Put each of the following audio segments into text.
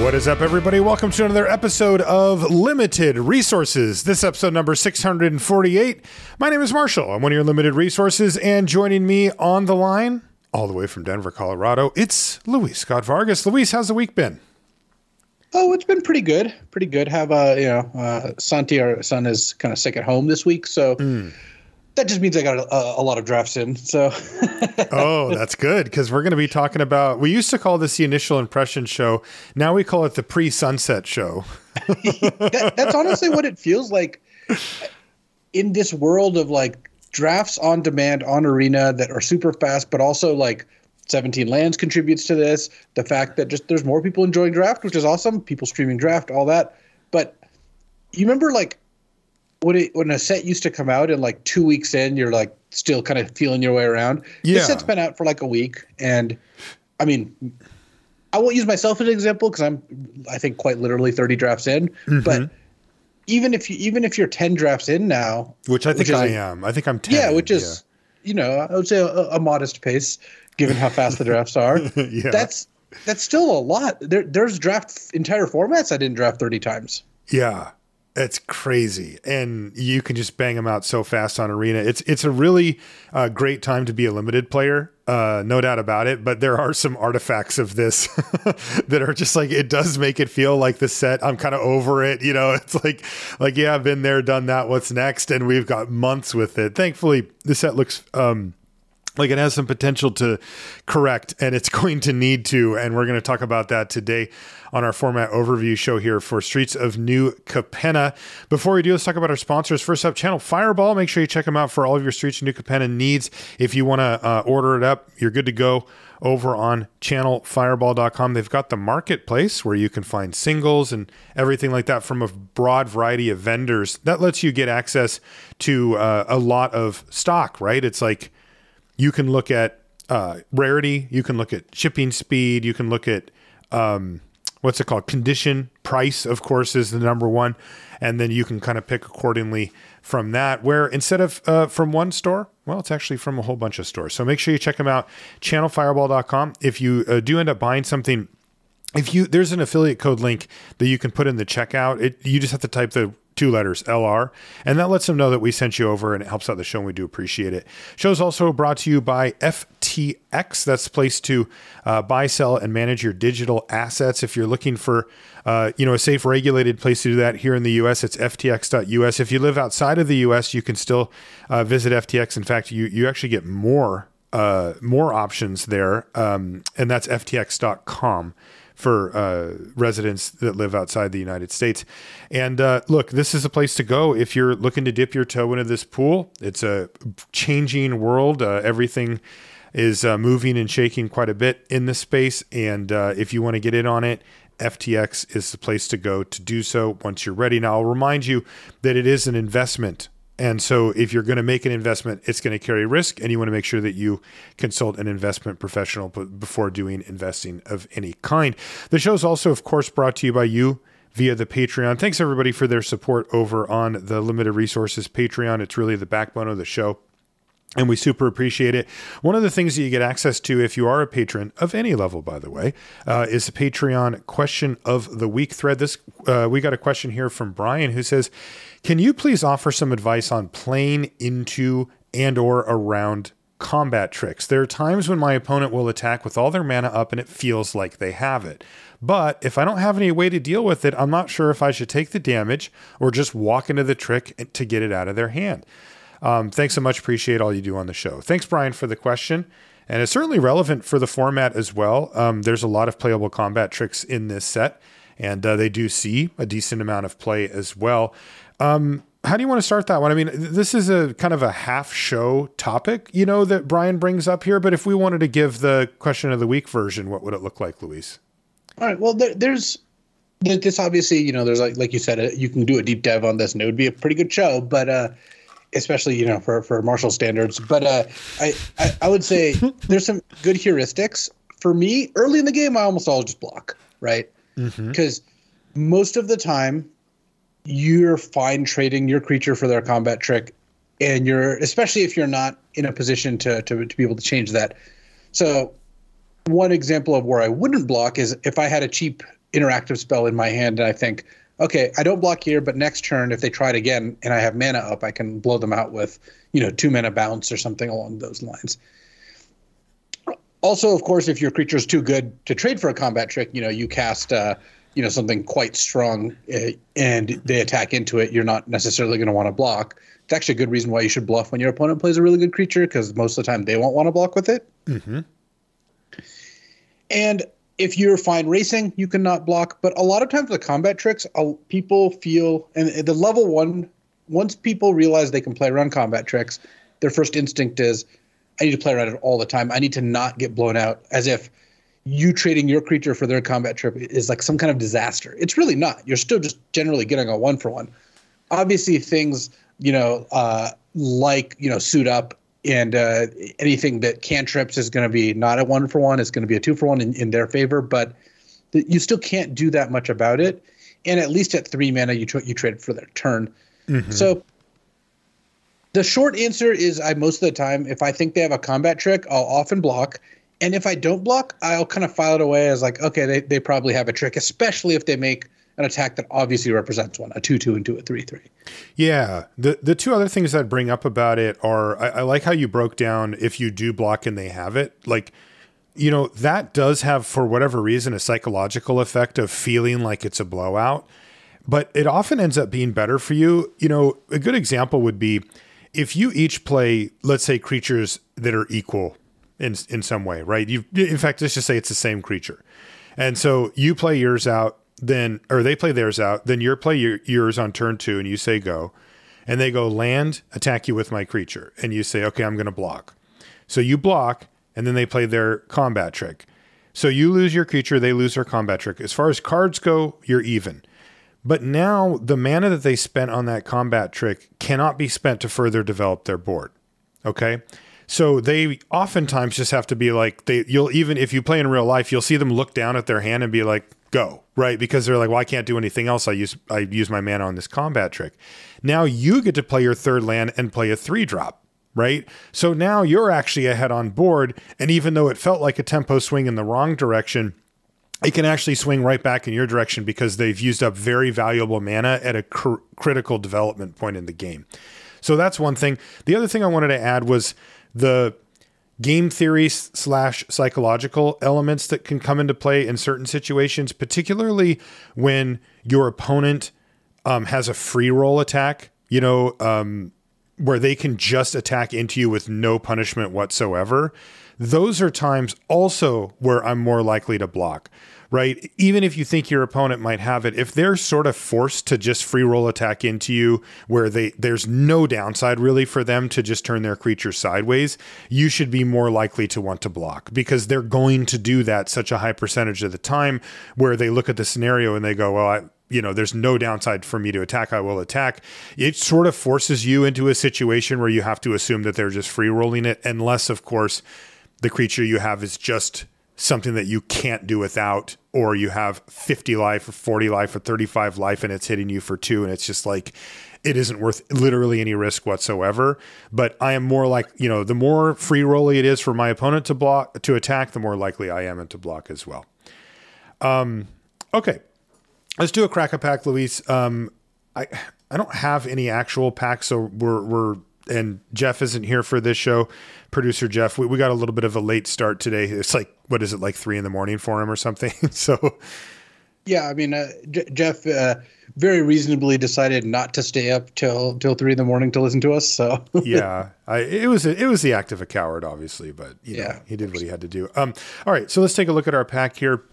What is up, everybody? Welcome to another episode of Limited Resources. This episode number 648. My name is Marshall. I'm one of your Limited Resources, and joining me on the line, all the way from Denver, Colorado, it's Luis Scott-Vargas. Luis, how's the week been? Oh, it's been pretty good. Pretty good. Have Santi, our son, is kind of sick at home this week, so that just means I got a lot of drafts in. So, oh, that's good, because we're going to be talking about. We used to call this the initial impression show. Now we call it the pre-sunset show. That's honestly what it feels like in this world of like drafts on demand on Arena that are super fast, but also like 17 lands contributes to this. The fact that just there's more people enjoying draft, which is awesome. People streaming draft, all that. But you remember like when a set used to come out and like 2 weeks in, you're like still kind of feeling your way around. Yeah. This set's been out for like a week. And I mean, I won't use myself as an example because I think quite literally 30 drafts in, but even if you're 10 drafts in now, which I think I am. I think I'm 10. Yeah, which is, I would say a modest pace given how fast the drafts are. Yeah. That's still a lot. There's draft entire formats I didn't draft 30 times. Yeah. It's crazy. And you can just bang them out so fast on Arena. It's a really great time to be a limited player. No doubt about it. But there are some artifacts of this that are just like, it does make it feel like the set. I'm kind of over it. It's like, yeah, I've been there, done that. What's next? And we've got months with it. Thankfully, the set looks like it has some potential to correct, and it's going to need to. And we're going to talk about that today on our format overview show here for Streets of New Capenna. Before we do, let's talk about our sponsors. First up, Channel Fireball. Make sure you check them out for all of your Streets of New Capenna needs. If you want to order it up, you're good to go over on channelfireball.com. They've got the marketplace where you can find singles and everything like that from a broad variety of vendors. That lets you get access to a lot of stock, right? It's like, you can look at rarity. You can look at shipping speed. You can look at what's it called? Condition. Price, of course, is the number one. And then you can kind of pick accordingly from that, where instead of from one store, well, it's actually from a whole bunch of stores. So make sure you check them out, channelfireball.com. If you do end up buying something, there's an affiliate code link that you can put in the checkout. You just have to type the 2 letters, LR, and that lets them know that we sent you over, and it helps out the show, and we do appreciate it. Show's also brought to you by FTX. That's the place to buy, sell, and manage your digital assets. If you're looking for a safe, regulated place to do that here in the U.S., it's ftx.us. If you live outside of the U.S., you can still visit FTX. In fact, you actually get more options there, and that's ftx.com. for residents that live outside the United States. And look, this is a place to go if you're looking to dip your toe into this pool. It's a changing world. Everything is moving and shaking quite a bit in this space. And if you want to get in on it, FTX is the place to go to do so once you're ready. Now, I'll remind you that it is an investment. And so if you're going to make an investment, it's going to carry risk, and you want to make sure that you consult an investment professional before doing investing of any kind. The show is also, of course, brought to you by you via the Patreon. Thanks, everybody, for their support over on the Limited Resources Patreon. It's really the backbone of the show, and we super appreciate it. One of the things that you get access to if you are a patron of any level, by the way, is the Patreon Question of the Week thread. We got a question here from Brian who says, can you please offer some advice on playing into and or around combat tricks? There are times when my opponent will attack with all their mana up and it feels like they have it. But if I don't have any way to deal with it, I'm not sure if I should take the damage or just walk into the trick to get it out of their hand. Thanks so much. Appreciate all you do on the show. Thanks, Brian, for the question. And it's certainly relevant for the format as well. There's a lot of playable combat tricks in this set, and they do see a decent amount of play as well. How do you want to start that one? I mean, this is a kind of a half show topic, that Brian brings up here. But if we wanted to give the question of the week version, what would it look like, Luis? All right. Well, there's this obviously, there's like you said, you can do a deep dive on this and it would be a pretty good show, but especially, for Marshall standards. But I would say there's some good heuristics. For me, early in the game, I almost all just block, right? Because most of the time, you're fine trading your creature for their combat trick, and especially if you're not in a position to be able to change that. So one example of where I wouldn't block is if I had a cheap interactive spell in my hand, and I think, okay, I don't block here, but next turn, if they try it again and I have mana up, I can blow them out with, 2 mana bounce or something along those lines. Also, of course, if your creature is too good to trade for a combat trick, you cast, something quite strong and they attack into it, you're not necessarily going to want to block. It's actually a good reason why you should bluff when your opponent plays a really good creature, because most of the time they won't want to block with it. Mm-hmm. And if you're fine racing, you can not block. But a lot of times the combat tricks, people feel, and the level 1, once people realize they can play around combat tricks, their first instinct is, I need to play around it all the time. I need to not get blown out, as if you trading your creature for their combat trick is like some kind of disaster. It's really not. You're still just generally getting a 1-for-1. Obviously, things, like, suit up and anything that cantrips is going to be not a 1-for-1. It's going to be a 2-for-1 in their favor, but you still can't do that much about it. And at least at 3 mana, you trade for their turn. Mm-hmm. So the short answer is most of the time, if I think they have a combat trick, I'll often block. And if I don't block, I'll kind of file it away as like, okay, they probably have a trick, especially if they make an attack that obviously represents one, a 2/2 into a 3/3. Yeah. The two other things I'd bring up about it are, I like how you broke down if you do block and they have it. Like, that does have, for whatever reason, a psychological effect of feeling like it's a blowout. But it often ends up being better for you. A good example would be if you each play, let's say, creatures that are equal in some way, right? In fact, let's just say it's the same creature. And so you play yours out, or they play theirs out, then you play yours on turn 2 and you say go. And they go land, attack you with my creature. And you say, okay, I'm going to block. So you block, and then they play their combat trick. So you lose your creature, they lose their combat trick. As far as cards go, you're even. But now the mana that they spent on that combat trick cannot be spent to further develop their board. Okay? So they oftentimes just have to be like, even if you play in real life, you'll see them look down at their hand and be like, go, right? Because they're like, well, I can't do anything else. I use my mana on this combat trick. Now you get to play your third land and play a 3-drop, right? So now you're actually ahead on board. And even though it felt like a tempo swing in the wrong direction, it can actually swing right back in your direction because they've used up very valuable mana at a critical development point in the game. So that's one thing. The other thing I wanted to add was the game theory / psychological elements that can come into play in certain situations, particularly when your opponent has a free roll attack, where they can just attack into you with no punishment whatsoever. Those are times also where I'm more likely to block, right? Even if you think your opponent might have it, if they're sort of forced to just free roll attack into you where there's no downside really for them to just turn their creature sideways, you should be more likely to want to block because they're going to do that such a high percentage of the time where they look at the scenario and they go, well, there's no downside for me to attack. I will attack. It sort of forces you into a situation where you have to assume that they're just free rolling it, unless, of course, the creature you have is just something that you can't do without, or you have 50 life or 40 life or 35 life and it's hitting you for 2. And it's just like, it isn't worth literally any risk whatsoever. But I am more like, the more free rolly it is for my opponent to attack, the more likely I am to block as well. Okay. Let's do a crack a pack, Luis. I don't have any actual packs, so and Jeff isn't here for this show. Producer Jeff, we got a little bit of a late start today. It's like, what is it, like 3 a.m. for him or something? So, yeah, I mean, Jeff very reasonably decided not to stay up till 3 a.m. to listen to us. So yeah, it was the act of a coward, obviously, but you know, he did what he had to do. All right, so let's take a look at our pack here.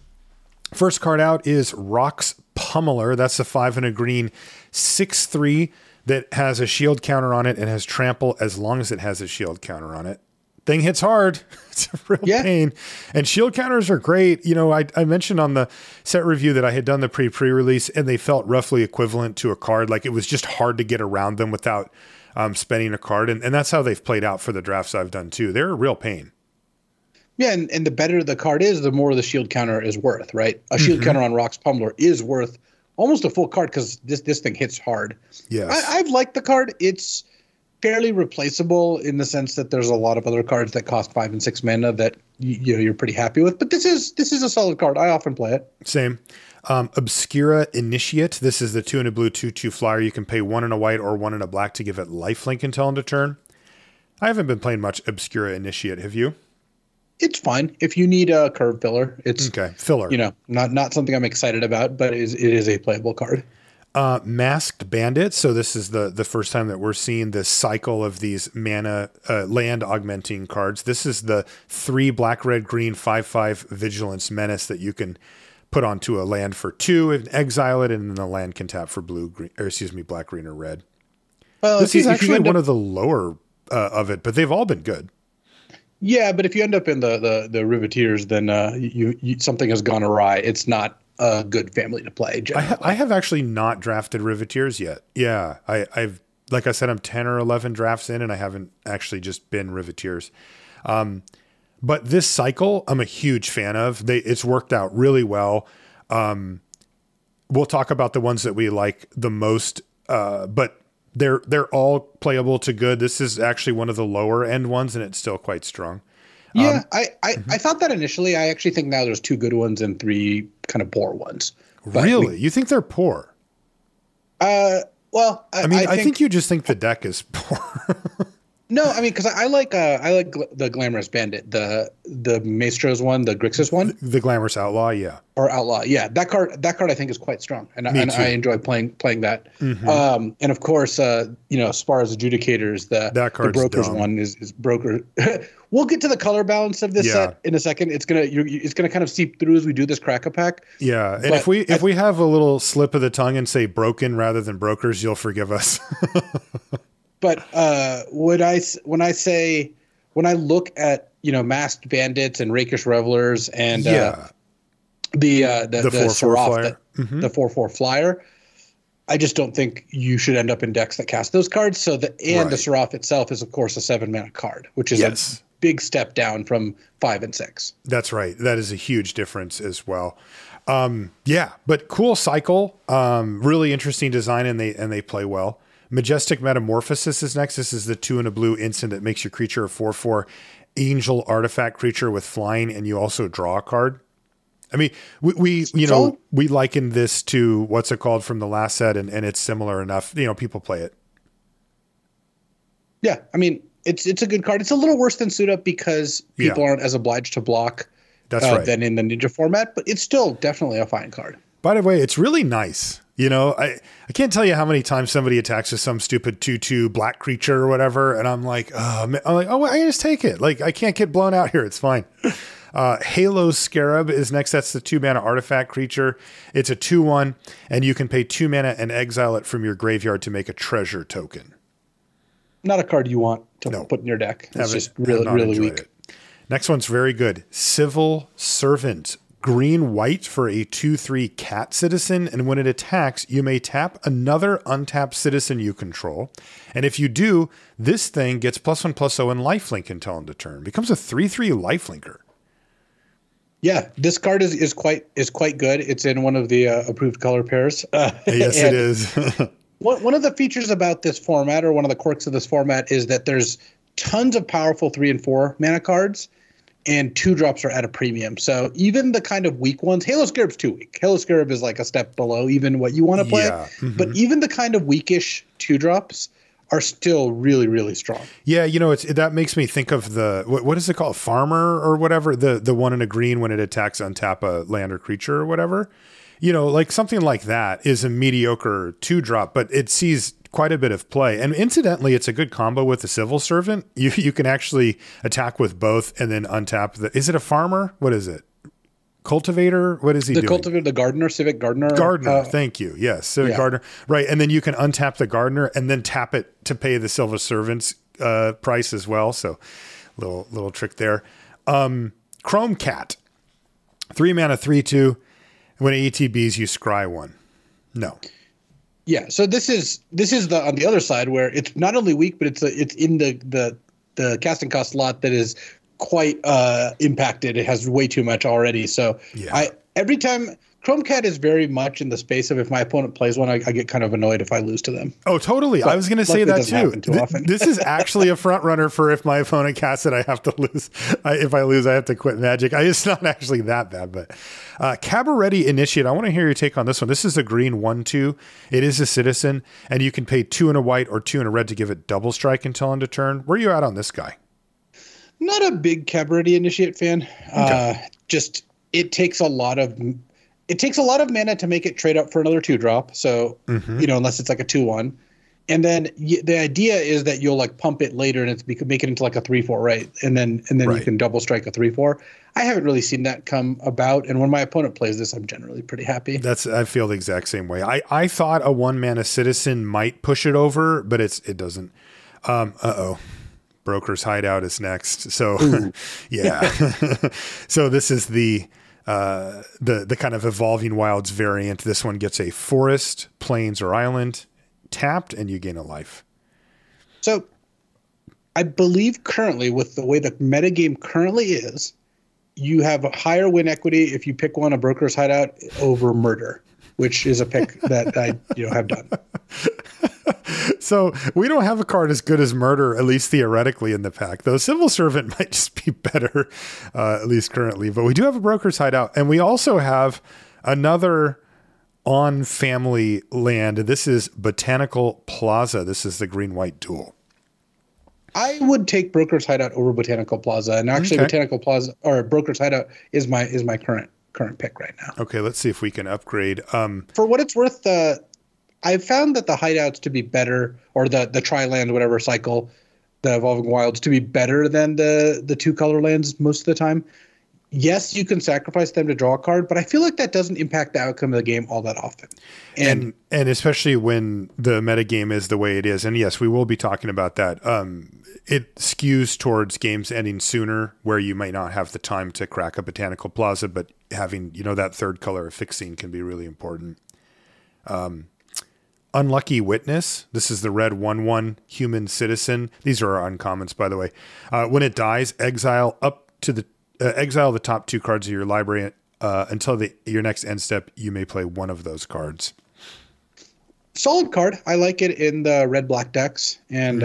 First card out is Rox Pummeler. That's the 5 and a green 6/3 that has a shield counter on it and has trample as long as it has a shield counter on it. Thing hits hard. It's a real pain. And shield counters are great. You know, I mentioned on the set review that I had done the pre-release and they felt roughly equivalent to a card. Like it was just hard to get around them without spending a card. And that's how they've played out for the drafts I've done too. They're a real pain. Yeah, and the better the card is, the more the shield counter is worth, right? A shield counter on Rox Pummeler is worth almost a full card because this thing hits hard. Yes. I've liked the card. It's fairly replaceable in the sense that there's a lot of other cards that cost 5 and 6 mana that you're pretty happy with. But this is a solid card. I often play it. Same. Obscura Initiate. This is the 2 and a blue 2/2 flyer. You can pay 1 and a white or 1 and a black to give it lifelink until end of turn. I haven't been playing much Obscura Initiate. Have you? It's fine if you need a curve filler. It's okay. Filler. Not something I'm excited about, but it is a playable card. Masked Bandits. So this is the first time that we're seeing this cycle of these mana land augmenting cards. This is the 3 black, red, green, 5/5 Vigilance Menace that you can put onto a land for 2 and exile it, and then the land can tap for black, green, or red. Well, this is actually one of the lower of it, but they've all been good. Yeah, but if you end up in the Riveteers, then you something has gone awry. It's not a good family to play. I have actually not drafted Riveteers yet. Yeah, I've like I said, I'm 10 or 11 drafts in, and I haven't actually just been Riveteers. But this cycle, I'm a huge fan of. It's worked out really well. We'll talk about the ones that we like the most, but they're all playable to good. This is actually one of the lower end ones, and it's still quite strong. Yeah, I thought that initially. I actually think now there's 2 good ones and 3 kind of poor ones. Really? You think they're poor? Well, I think you just think the deck is poor. No, I mean, because I like the Glamorous Bandit, the Maestro's one, the Grixis one, the Glamorous Outlaw, yeah, or Outlaw, yeah. That card I think is quite strong, and I enjoy playing that. Mm-hmm. And of course, as far as adjudicators, the Broker's dumb. One is Broker. We'll get to the color balance of this set in a second. It's gonna kind of seep through as we do this crack-a-pack. Yeah, and if we have a little slip of the tongue and say broken rather than brokers, you'll forgive us. But when I look at Masked Bandits and Rakish Revelers and the 4/4 flyer, the 4/4 flyer, I just don't think you should end up in decks that cast those cards. So the Serif itself is of course a 7-mana card, which is a big step down from 5 and 6. That's right. That is a huge difference as well. But cool cycle, really interesting design, and they play well. Majestic Metamorphosis is next. This is the 2 and a blue instant that makes your creature a 4/4 angel artifact creature with flying, and you also draw a card. I mean, we liken this to what's it called from the last set, and it's similar enough. People play it. Yeah, I mean, it's a good card. It's a little worse than Suit Up because people aren't as obliged to block than in the Ninja format, but it's still definitely a fine card. By the way, it's really nice. I can't tell you how many times somebody attacks with some stupid 2/2 black creature or whatever, and I'm like, I just take it. Like, I can't get blown out here. It's fine. Halo Scarab is next. That's the 2-mana artifact creature. It's a 2/1, and you can pay 2 mana and exile it from your graveyard to make a treasure token. Not a card you want to put in your deck. It's just really weak. It. Next one's very good. Civil Servant. Green-white for a 2/3 cat citizen, and when it attacks, you may tap another untapped citizen you control. And if you do, this thing gets +1/+0 and lifelink until end of turn. Becomes a 3/3 lifelinker. Yeah, this card is quite good. It's in one of the approved color pairs. Yes, it is. One of the features about this format, or one of the quirks of this format, is that there's tons of powerful 3 and 4 mana cards, and 2-drops are at a premium. So even the kind of weak ones, Halo Scarab's too weak. Halo Scarab is like a step below even what you want to play. Yeah. Mm-hmm. But even the kind of weakish 2-drops are still really, really strong. Yeah, that makes me think of the what is it called, Farmer or whatever, the one in a green when it attacks untap a land or creature or whatever. Like something like that is a mediocre 2-drop, but it sees quite a bit of play. And incidentally, it's a good combo with the Civil Servant. You can actually attack with both and then untap is it a farmer? What is it? Cultivator? What is he doing? The cultivator, the gardener, civic gardener. Gardener, thank you. Yes, civic gardener. Right, and then you can untap the gardener and then tap it to pay the Civil Servant's price as well. So little trick there. Chrome Cat. 3 mana, 3/2. When it ETBs, you scry 1. No. Yeah, so this is the on the other side where it's not only weak, but it's in the casting cost slot that is quite impacted. It has way too much already. So every time Chrome Cat is very much in the space of if my opponent plays one, I get kind of annoyed if I lose to them. Oh, totally. But I was going to say that too. This is actually a front runner for if my opponent casts it, I have to lose. If I lose, I have to quit Magic. It's not actually that bad, but Cabarretti Initiate. I want to hear your take on this one. This is a green 1/2. It is a citizen, and you can pay 2 and a white or 2 and a red to give it double strike until end of turn. Where are you at on this guy? Not a big Cabarretti Initiate fan. Okay. It takes a lot of mana to make it trade up for another 2-drop. So, unless it's like a 2/1. And then the idea is that you'll like pump it later and make it into like a 3/4, right? And then right. You can double strike a 3/4. I haven't really seen that come about. And when my opponent plays this, I'm generally pretty happy. I feel the exact same way. I thought a 1-mana citizen might push it over, but it doesn't. Broker's Hideout is next. So yeah. So this is the kind of Evolving Wilds variant. This one gets a forest, plains, or island tapped, and you gain a life. So I believe currently, with the way the metagame currently is, you have a higher win equity if you pick one, a Broker's Hideout, over Murder, which is a pick that I have done. So we don't have a card as good as Murder, at least theoretically, in the pack, though Civil Servant might just be better, at least currently. But we do have a Broker's Hideout, and we also have another on-family land. This is Botanical Plaza. This is the green-white duel. I would take Broker's Hideout over Botanical Plaza, and actually Botanical Plaza or Broker's Hideout is my current pick right now. Okay, let's see if we can upgrade. For what it's worth, I've found that the hideouts to be better, or the tri-land, whatever cycle, the Evolving Wilds, to be better than the 2-color lands most of the time. Yes, you can sacrifice them to draw a card, but I feel like that doesn't impact the outcome of the game all that often. And especially when the metagame is the way it is. And yes, we will be talking about that. It skews towards games ending sooner, where you might not have the time to crack a Botanical Plaza, but having, that third color fixing can be really important. Unlucky Witness. This is the red 1/1 human citizen. These are our uncommons, by the way. When it dies, exile the top 2 cards of your library until your next end step. You may play one of those cards. Solid card. I like it in the red-black decks, and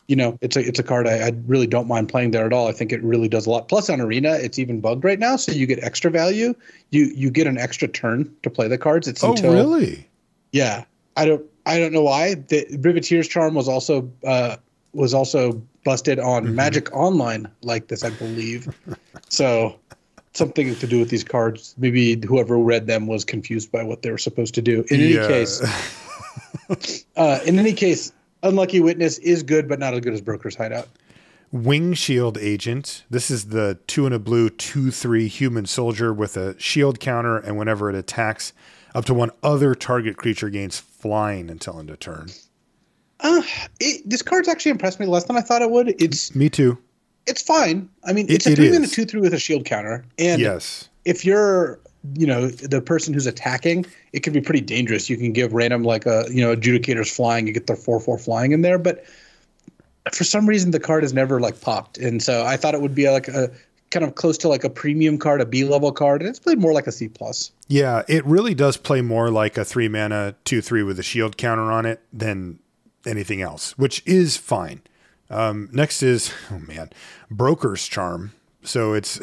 it's a card I really don't mind playing there at all. I think it really does a lot. Plus, on Arena, it's even bugged right now, so you get extra value. You get an extra turn to play the cards. Really? Yeah. I don't know why. The Riveteers Charm was also busted on Magic Online like this, I believe. So something to do with these cards. Maybe whoever read them was confused by what they were supposed to do. In any case, Unlucky Witness is good, but not as good as Broker's Hideout. Wing Shield Agent. This is the 2 and a blue 2/3 human soldier with a shield counter, and whenever it attacks, up to one other target creature gains flying until end of turn. This card's actually impressed me less than I thought it would. Me too. It's fine. I mean, it's a 3-mana 2/3 with a shield counter. And yes, if you're, the person who's attacking, it can be pretty dangerous. You can give random adjudicators flying. You get their 4/4 flying in there. But for some reason, the card has never popped. And so I thought it would be like a kind of close to like a premium card, a B-level card. And it's played more like a C+. Yeah, it really does play more like a 3-mana 2/3 with a shield counter on it than anything else, which is fine. Next is, Broker's Charm. So it's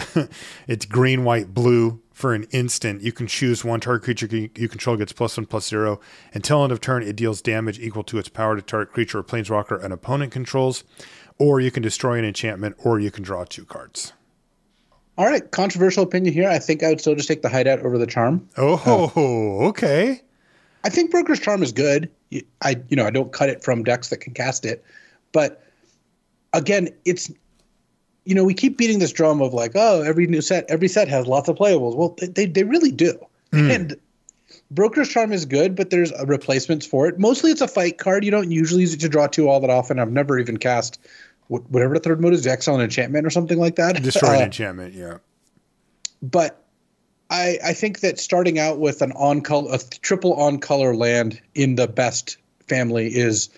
green, white, blue. For an instant, you can choose one target creature you control gets +1/+0. Until end of turn, it deals damage equal to its power to target creature or planeswalker an opponent controls. Or you can destroy an enchantment, or you can draw 2 cards. All right, controversial opinion here. I think I would still just take the Hideout over the Charm. Okay. I think Broker's Charm is good. I don't cut it from decks that can cast it, but again, it's we keep beating this drum of every set has lots of playables. Well, they really do. And Broker's Charm is good, but there's replacements for it. Mostly, it's a fight card. You don't usually use it to draw 2 all that often. I've never even cast whatever the third mode is, exile an enchantment or something like that. Destroy an enchantment, yeah. But I think that starting out with a triple on-color land in the best family is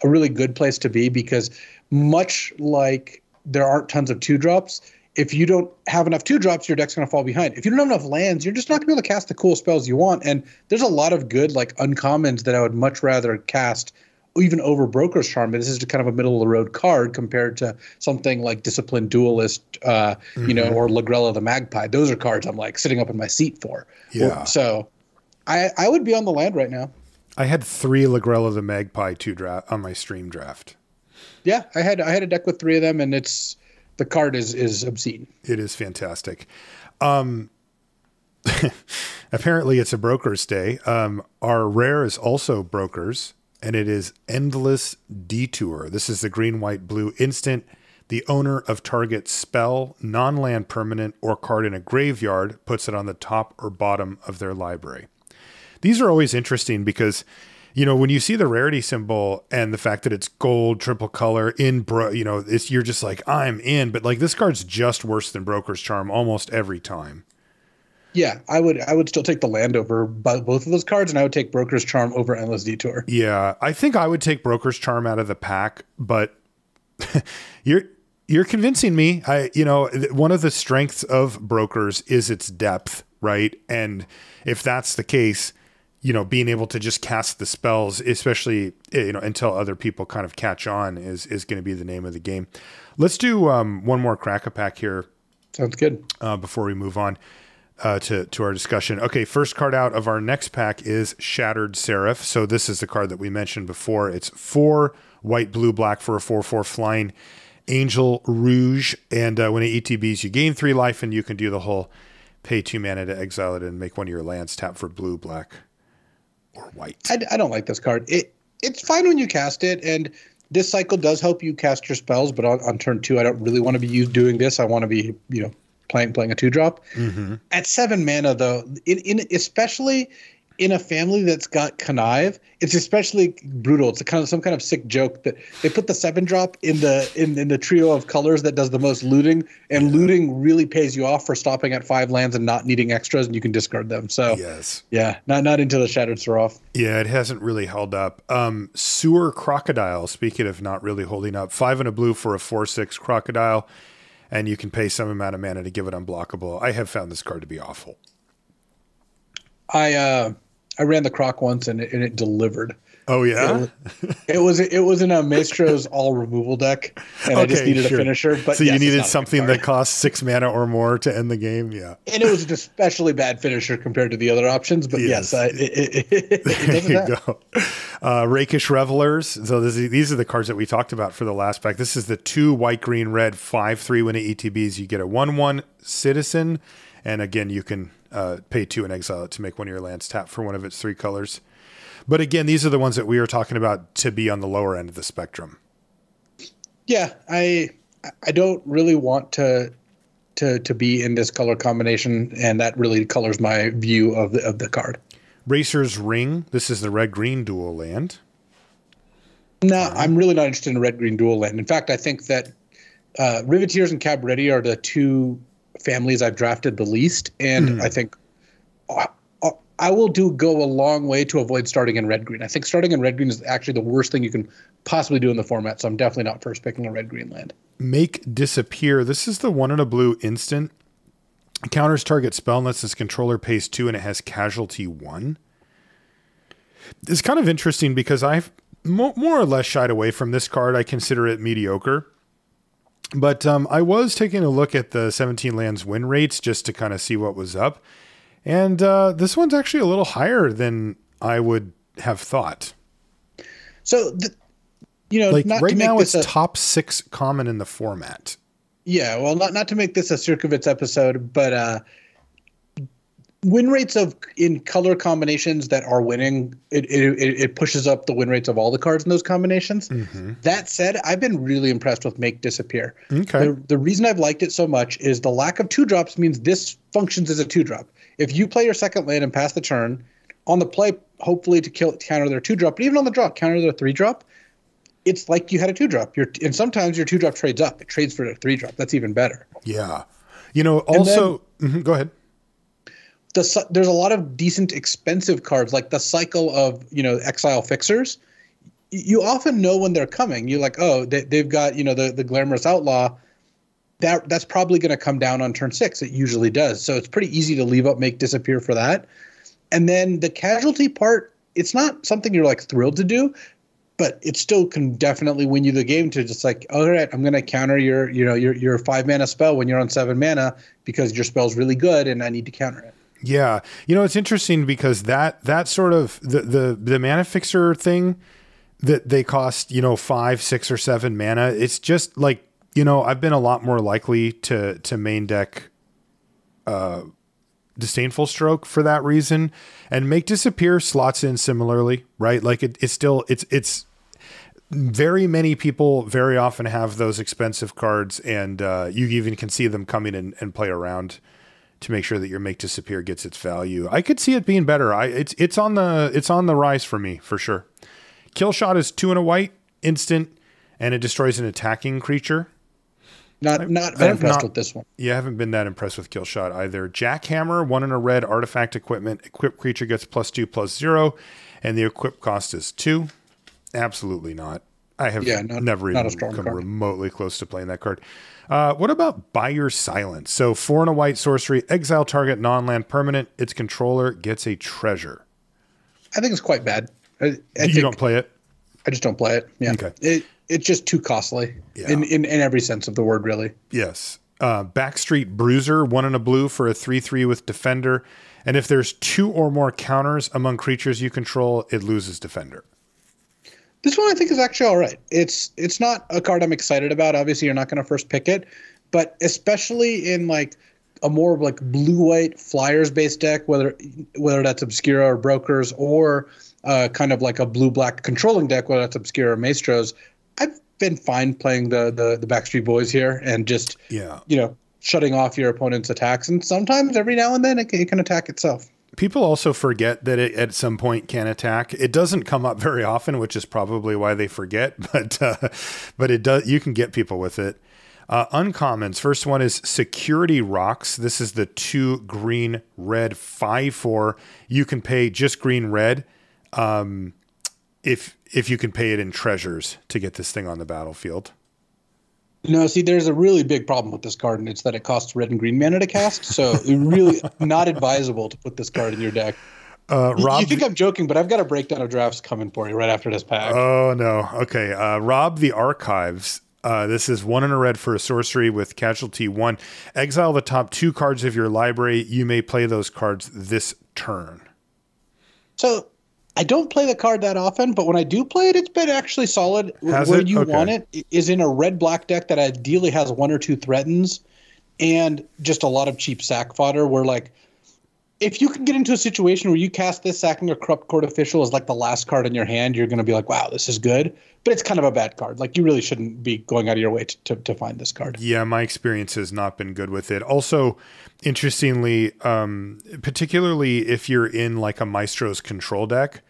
a really good place to be, because much like there aren't tons of 2-drops, if you don't have enough 2-drops, your deck's going to fall behind. If you don't have enough lands, you're just not going to be able to cast the cool spells you want. And there's a lot of good like uncommons that I would much rather cast even over Broker's Charm. This is kind of a middle-of-the-road card compared to something like Disciplined Duelist, or Lagrella the Magpie. Those are cards I'm like sitting up in my seat for. Yeah. So I would be on the land right now. I had 3 Lagrella the Magpie 2 draft on my stream draft. Yeah, I had a deck with 3 of them, and the card is obscene. It is fantastic. Apparently, it's a Broker's Day. Our rare is also Brokers, and it is Endless Detour. This is the green, white, blue instant. The owner of target spell, non-land permanent, or card in a graveyard puts it on the top or bottom of their library. These are always interesting because, when you see the rarity symbol and the fact that it's gold, triple color, you're just like, I'm in. But like this card's just worse than Broker's Charm almost every time. Yeah, I would still take the land over both of those cards, and I would take Broker's Charm over Endless Detour. Yeah, I think I would take Broker's Charm out of the pack, but you're convincing me. One of the strengths of Brokers is its depth, right? And if that's the case, being able to just cast the spells, especially, until other people kind of catch on is going to be the name of the game. Let's do one more crack-a-pack here. Sounds good. Before we move on to our discussion. Okay, first card out of our next pack is Shattered Serif. So this is the card that we mentioned before. It's 4 white, blue, black for a 4/4 flying Angel Rouge. And when it ETBs, you gain 3 life, and you can do the whole pay 2 mana to exile it and make one of your lands tap for blue, black, or white. I don't like this card. It's fine when you cast it, and this cycle does help you cast your spells, but on turn 2, I don't really want to be doing this. I want to be, playing a 2-drop. Mm-hmm. At 7 mana, though, especially in a family that's got Connive, it's especially brutal. It's some kind of sick joke that they put the 7-drop in the trio of colors that does the most looting, and looting really pays you off for stopping at 5 lands and not needing extras, and you can discard them. So yes, yeah, not into the Shattered Serif. Yeah, it hasn't really held up. Sewer Crocodile. Speaking of not really holding up, 5 and a blue for a 4/6 Crocodile. And you can pay some amount of mana to give it unblockable. I have found this card to be awful. I ran the Croc once and it delivered. Oh yeah, it was in a Maestro's all removal deck, and I just needed a finisher. But so you needed something that costs 6 mana or more to end the game. Yeah, and it was an especially bad finisher compared to the other options. But yes, it doesn't go. Rakish Revelers. So these are the cards that we talked about for the last pack. This is the 2 white, green, red 5/3 when it ETBs. You get a 1/1 citizen, and again you can pay 2 and exile it to make one of your lands tap for one of its 3 colors. But again, these are the ones that we were talking about to be on the lower end of the spectrum. Yeah, I don't really want to be in this color combination, and that really colors my view of the card. Racer's Ring. This is the red-green dual land. No, I'm really not interested in red-green dual land. In fact, I think that Riveteers and Cabarretti are the 2 families I've drafted the least, and I think I will go a long way to avoid starting in red-green. I think starting in red-green is actually the worst thing you can possibly do in the format, so I'm definitely not first picking a red-green land. Make Disappear. This is the 1 and a blue instant. It counters target spell unless its controller pays 2 and it has casualty 1. It's kind of interesting because I've more or less shied away from this card. I consider it mediocre. But I was taking a look at the 17 lands win rates just to kind of see what was up. And this one's actually a little higher than I would have thought. So, right now it's top 6 common in the format. Yeah, well, not to make this a Circovitz episode, but win rates in color combinations that are winning, it pushes up the win rates of all the cards in those combinations. Mm-hmm. That said, I've been really impressed with Make Disappear. Okay. The reason I've liked it so much is the lack of 2-drops means this functions as a 2-drop. If you play your second land and pass the turn, on the play, hopefully to counter their 2-drop, but even on the draw, counter their 3-drop, it's like you had a 2-drop. And sometimes your 2-drop trades up. It trades for a 3-drop. That's even better. Yeah. Also, go ahead. There's a lot of decent expensive cards, like the cycle of, Exile Fixers. You often know when they're coming. You're like, oh, they've got, the Glamorous Outlaw. that's probably going to come down on turn 6. It usually does. So it's pretty easy to leave up Make Disappear for that. And then the casualty part, it's not something you're like thrilled to do, but it still can definitely win you the game to just like, all right, I'm going to counter your 5 mana spell when you're on 7 mana because your spell's really good and I need to counter it. Yeah. It's interesting because that sort of the mana fixer thing that they cost, 5, 6 or 7 mana. It's just like, I've been a lot more likely to main deck, Disdainful Stroke for that reason, and Make Disappear slots in similarly, right? Like it's very many people very often have those expensive cards, and you even can see them coming in and play around to make sure that your Make Disappear gets its value. I could see it being better. It's on the rise for me for sure. Kill Shot is 2 and a white instant, and it destroys an attacking creature. Not been impressed with this one. Yeah, I haven't been that impressed with Kill Shot either. Jackhammer, 1 and a red, artifact equipment. Equipped creature gets +2/+0, and the equip cost is 2. Absolutely not. I have never even come remotely close to playing that card. What about By Your Silence? So 4 and a white sorcery, exile target non-land permanent. Its controller gets a treasure. I think it's quite bad. You don't play it? I just don't play it. Yeah. Okay. It's just too costly in every sense of the word, really. Yes. Backstreet Bruiser, 1 and a blue for a 3/3 with Defender. And if there's 2 or more counters among creatures you control, it loses Defender. This one I think is actually all right. It's not a card I'm excited about. Obviously, you're not going to first pick it. But especially in like a more like blue-white flyers-based deck, whether that's Obscura or Brokers, or kind of like a blue-black controlling deck, whether that's Obscura or Maestros, I've been fine playing the Backstreet Boys here and just shutting off your opponent's attacks. And sometimes every now and then it can attack itself. People also forget that it at some point can attack. It doesn't come up very often, which is probably why they forget. But it does. You can get people with it. Uncommons. First one is Security Rox. This is the 2 green red 5/4. You can pay just green red. If you can pay it in treasures to get this thing on the battlefield. No, see, there's a really big problem with this card, and it's that it costs red and green mana to cast. So it's really not advisable to put this card in your deck. Rob, you think I'm joking, but I've got a breakdown of drafts coming for you right after this pack. Oh, no. Okay. Rob the Archives. This is 1 and a red for a sorcery with casualty 1. Exile the top 2 cards of your library. You may play those cards this turn. So I don't play the card that often, but when I do play it, it's been actually solid. Where you want it is in a red-black deck that ideally has 1 or 2 threatens and just a lot of cheap sack fodder where, like, if you can get into a situation where you cast this, sacking a Corrupt Court Official as, like, the last card in your hand, you're going to be like, wow, this is good. But it's kind of a bad card. Like, you really shouldn't be going out of your way to find this card. Yeah, my experience has not been good with it. Also, interestingly, particularly if you're in, like, a Maestro's control deck,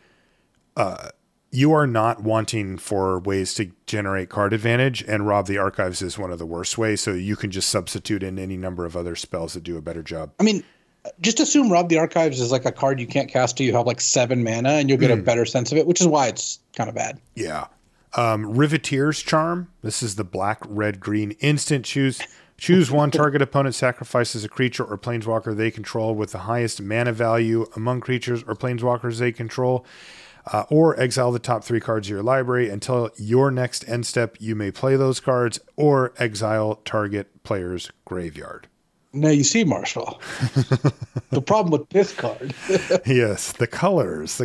you are not wanting for ways to generate card advantage, and Rob the Archives is one of the worst ways, so you can just substitute in any number of other spells that do a better job. I mean, just assume Rob the Archives is like a card you can't cast till you have like 7 mana, and you'll get a better sense of it, which is why it's kind of bad. Yeah. Riveteers Charm. This is the black, red, green instant. Choose one target opponent sacrifices a creature or planeswalker they control with the highest mana value among creatures or planeswalkers they control. Or exile the top 3 cards of your library. Until your next end step, you may play those cards, or exile target player's graveyard. Now you see, Marshall, the problem with this card. Yes, the colors.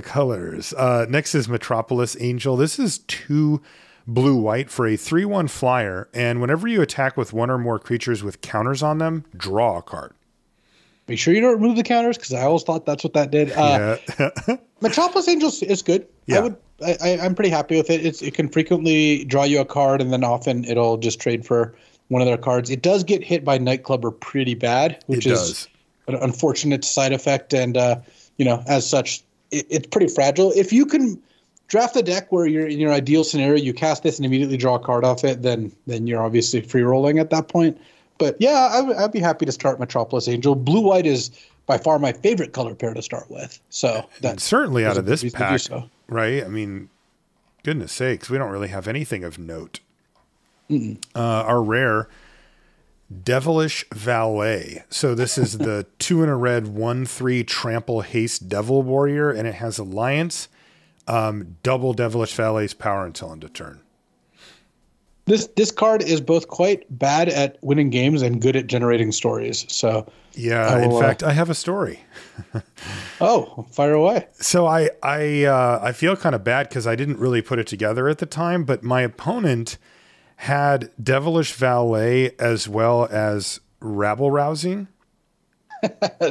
Next is Metropolis Angel. This is 2 blue-white for a 3/1 flyer, and whenever you attack with 1 or more creatures with counters on them, draw a card. Make sure you don't remove the counters, because I always thought that's what that did. Metropolis Angel is good. Yeah. I'm pretty happy with it. It can frequently draw you a card, and then often it'll just trade for one of their cards. It does get hit by Nightclubber pretty bad, which is an unfortunate side effect. And, as such, it's pretty fragile. If you can draft a deck where you're in your ideal scenario, you cast this and immediately draw a card off it, then you're obviously free rolling at that point. But yeah, I'd be happy to start Metropolis Angel. Blue-white is by far my favorite color pair to start with. So that's certainly out of this pack, right? I mean, goodness sakes, we don't really have anything of note. Our rare Devilish Valet. So this is the 2 in a red 1/3 trample haste devil warrior, and it has Alliance, double Devilish Valet's power until end of turn. This card is both quite bad at winning games and good at generating stories. So yeah, in fact, I have a story. Oh, fire away. So I feel kind of bad because I didn't really put it together at the time, but my opponent had Devilish Valet as well as Rabble Rousing.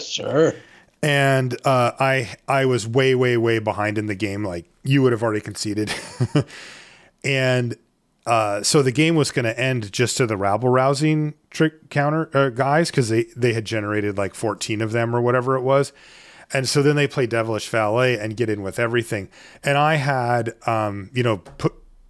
Sure. And I was way behind in the game. Like, you would have already conceded. And so the game was going to end just to the Rabble Rousing trick counter guys, because they had generated like 14 of them or whatever it was. And so then they play Devilish Valet and get in with everything. And I had,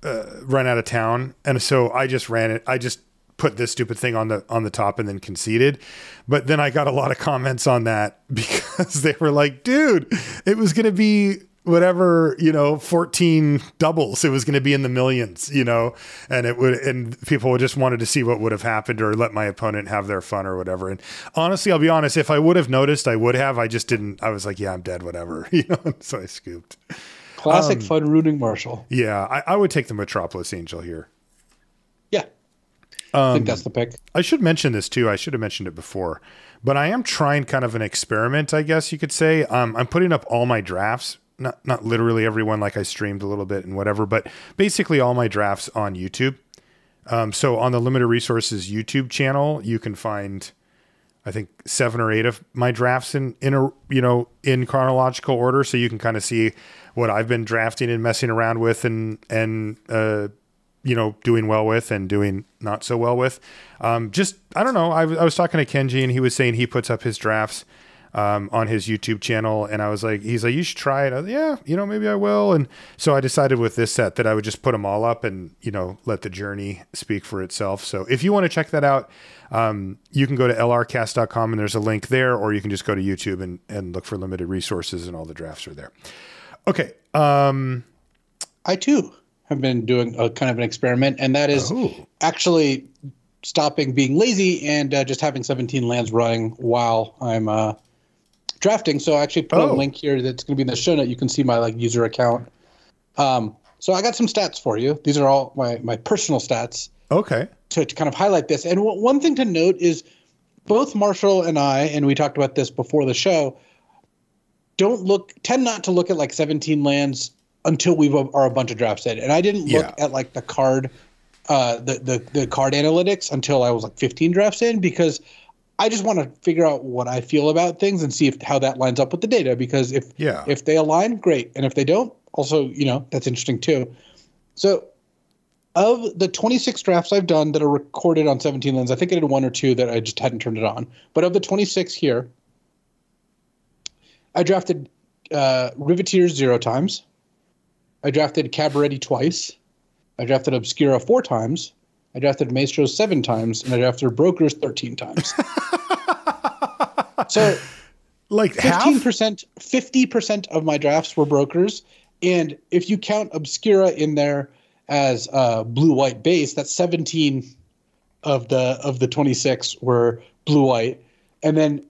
run out of town. And so I just ran it. I just put this stupid thing on the top and then conceded. But then I got a lot of comments on that because they were like, dude, it was going to be whatever, 14 doubles. It was going to be in the millions, and people just wanted to see what would have happened or let my opponent have their fun or whatever. And honestly, I'll be honest, if I would have noticed, I would have. I just didn't. I was like, yeah, I'm dead, whatever, so I scooped. Classic fun rooting Marshall. Yeah, I would take the Metropolis Angel here. Yeah. I think that's the pick. I should mention this too. I should have mentioned it before, but I am trying kind of an experiment, I guess you could say. I'm putting up all my drafts. Not literally everyone, like I streamed a little bit and whatever, but basically all my drafts on YouTube. So on the Limited Resources YouTube channel, you can find, I think, 7 or 8 of my drafts in chronological order. So you can kind of see what I've been drafting and messing around with and doing well with and doing not so well with. I don't know. I was talking to Kenji and he was saying he puts up his drafts on his YouTube channel. And I was like, he's like, you should try it. I was like, yeah, maybe I will. And so I decided with this set that I would just put them all up and, let the journey speak for itself. So if you want to check that out, you can go to lrcast.com and there's a link there, or you can just go to YouTube and look for Limited Resources and all the drafts are there. Okay. I too have been doing a kind of an experiment, and that is actually stopping being lazy and just having 17 lands running while I'm drafting. So I actually put a link here that's going to be in the show note. You can see my user account. So I got some stats for you. These are all my personal stats. Okay. To kind of highlight this. And one thing to note is both Marshall and I, and we talked about this before the show, tend not to look at 17 lands until we are a bunch of drafts in. And I didn't look at the card, the card analytics until I was 15 drafts in, because I just want to figure out what I feel about things and see how that lines up with the data. Because if they align, great. And if they don't, also, that's interesting too. So of the 26 drafts I've done that are recorded on 17 lands, I think I did 1 or 2 that I just hadn't turned it on. But of the 26 here, I drafted Riveteers 0 times. I drafted Cabarretti twice. I drafted Obscura 4 times. I drafted Maestros 7 times. And I drafted Brokers 13 times. So 15%, 50% of my drafts were Brokers. And if you count Obscura in there as blue-white base, that's 17 of the 26 were blue-white. And then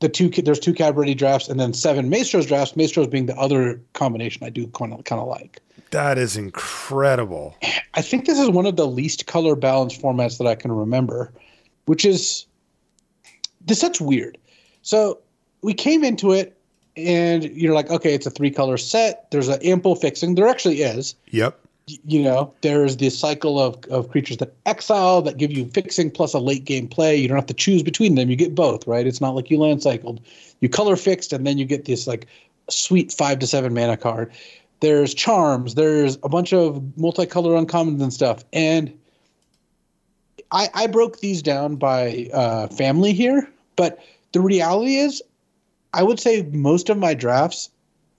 there's 2 Cabarretti drafts and then 7 Maestros drafts, Maestros being the other combination I do kind of like. That is incredible. I think this is one of the least color balanced formats that I can remember, which is – this set's weird. So we came into it and you're like, okay, it's a 3-color set. There's an ample fixing. There actually is. Yep. There's this cycle of creatures that exile that give you fixing plus a late game play. You don't have to choose between them. You get both, right? It's not like you land cycled. You color fixed, and then you get this sweet 5 to 7 mana card. There's charms. There's a bunch of multicolor uncommons and stuff. And I broke these down by family here, but the reality is I would say most of my drafts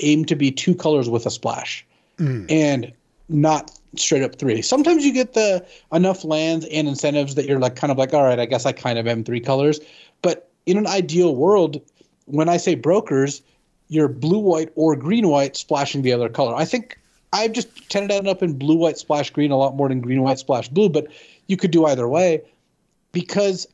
aim to be 2 colors with a splash. And not straight up 3. Sometimes you get enough lands and incentives that you're all right, I guess I kind of am 3 colors. But in an ideal world, when I say Brokers, you're blue-white or green-white splashing the other color. I think I've just tended to end up in blue-white splash green a lot more than green-white splash blue, but you could do either way. because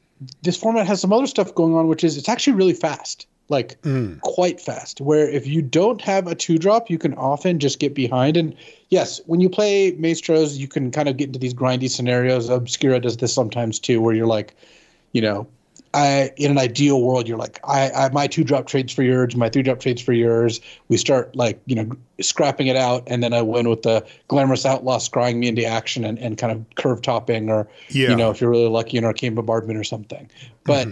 this format has some other stuff going on, which is it's actually really fast, like quite fast, where if you don't have a 2-drop, you can often just get behind. And yes, when you play Maestros, you can kind of get into these grindy scenarios. Obscura does this sometimes too, where you're like, you know, in an ideal world, you're like, my 2-drop trades for yours, my 3-drop trades for yours. We start like, you know, scrapping it out, and then I win with the Glamorous Outlaw scrying me into action and kind of curve topping, or you know, if you're really lucky, an Arcane Bombardment or something. But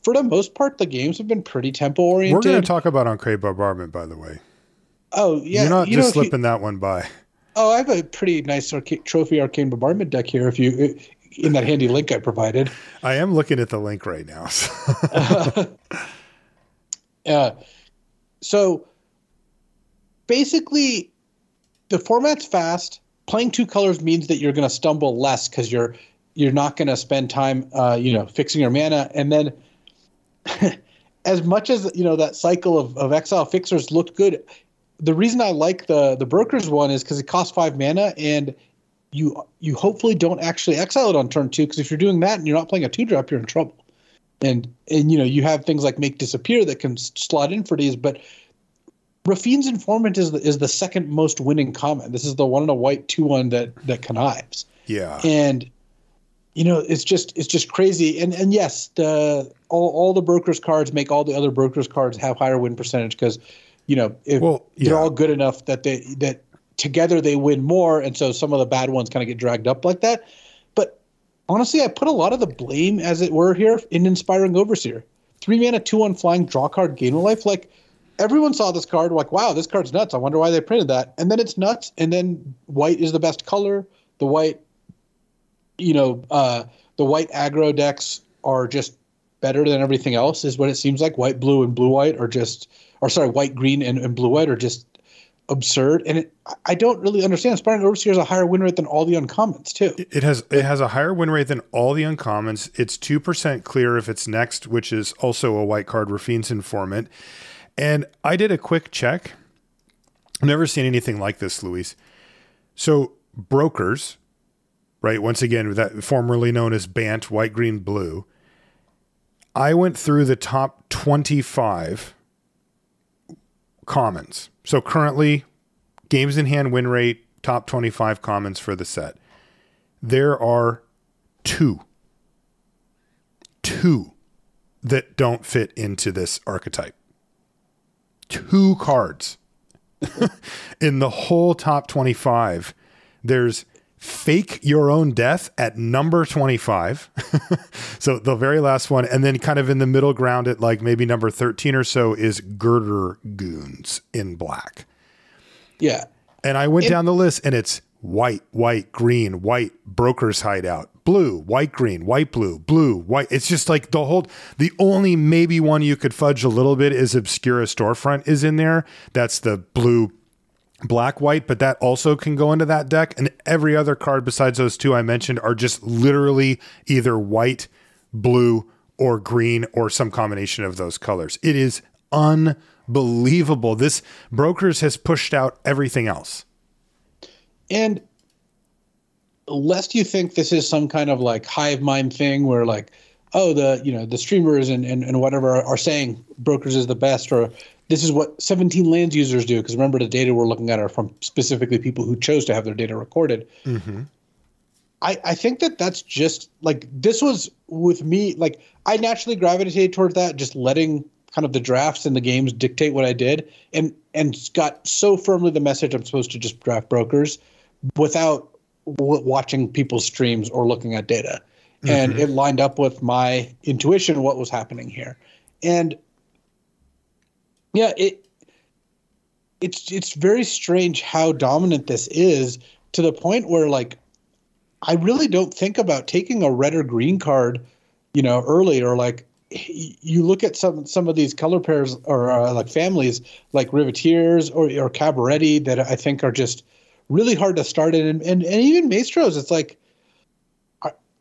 for the most part, the games have been pretty tempo oriented. We're going to talk about Arcane Bombardment, by the way. Oh yeah, you're not just slipping that one by. Oh, I have a pretty nice trophy Arcane Bombardment deck here. If you in that handy link I provided. I am looking at the link right now. So basically, the format's fast. Playing 2 colors means that you're going to stumble less because you're not going to spend time, fixing your mana. And then, as much as that cycle of exile fixers looked good, the reason I like the Brokers one is because it costs 5 mana, and you hopefully don't actually exile it on turn 2, because if you're doing that and you're not playing a 2-drop, you're in trouble. And you have things like Make Disappear that can slot in for these, but Rafine's Informant is the second most winning comment. This is the 1 and a white 2/1 that connives. Yeah. And it's just crazy. And yes, all the Brokers cards make all the other Brokers cards have higher win percentage, because they're all good enough that together they win more, and so some of the bad ones kind of get dragged up like that. But honestly, I put a lot of the blame, as it were, here in Inspiring Overseer. 3 mana, 2/1 flying, draw card, gain a life. Like, everyone saw this card, like, wow, this card's nuts. I wonder why they printed that. And then it's nuts. And then white is the best color. The white, the white aggro decks are just better than everything else, is what it seems like. White, blue, and blue white white, green, and blue white are just absurd. And I don't really understand. Inspiring Overseer has a higher win rate than all the uncommons too. It has a higher win rate than all the uncommons. It's 2% clear if it's next, which is also a white card, Rafine's Informant. And I did a quick check. I've never seen anything like this, Luis. So Brokers, right? Once again, that formerly known as Bant, white, green, blue. I went through the top 25 commons. So currently, games in hand win rate, top 25 commons for the set. There are two that don't fit into this archetype. 2 cards. In the whole top 25, there's Fake Your Own Death at number 25. So the very last one. And then kind of in the middle ground at like maybe number 13 or so is Girder Goons in black. Yeah. And I went down the list, and it's white, green, white, Brokers Hideout, blue, white, green, white, blue, white. It's just like the only maybe one you could fudge a little bit is Obscura Storefront is in there. That's the blue, black, white, but that also can go into that deck. And every other card besides those 2 I mentioned are just literally either white, blue, or green, or some combination of those colors. It is unbelievable. This Brokers has pushed out everything else. And lest you think this is some kind of like hive mind thing where like, oh, the streamers and whatever are saying Brokers is the best, or this is what 17 lands users do. Because remember, the data we're looking at are from specifically people who chose to have their data recorded. Mm-hmm. I think that's just like, this was with me, like I naturally gravitated towards that, just letting kind of the drafts and the games dictate what I did, and got so firmly the message I'm supposed to just draft Brokers without watching people's streams or looking at data. Mm-hmm. And it lined up with my intuition, what was happening here. And yeah, it's very strange how dominant this is, to the point where like I really don't think about taking a red or green card, early, or like you look at some of these color pairs or like families like Riveteers or Cabarretti that I think are just really hard to start in, and even Maestros. It's like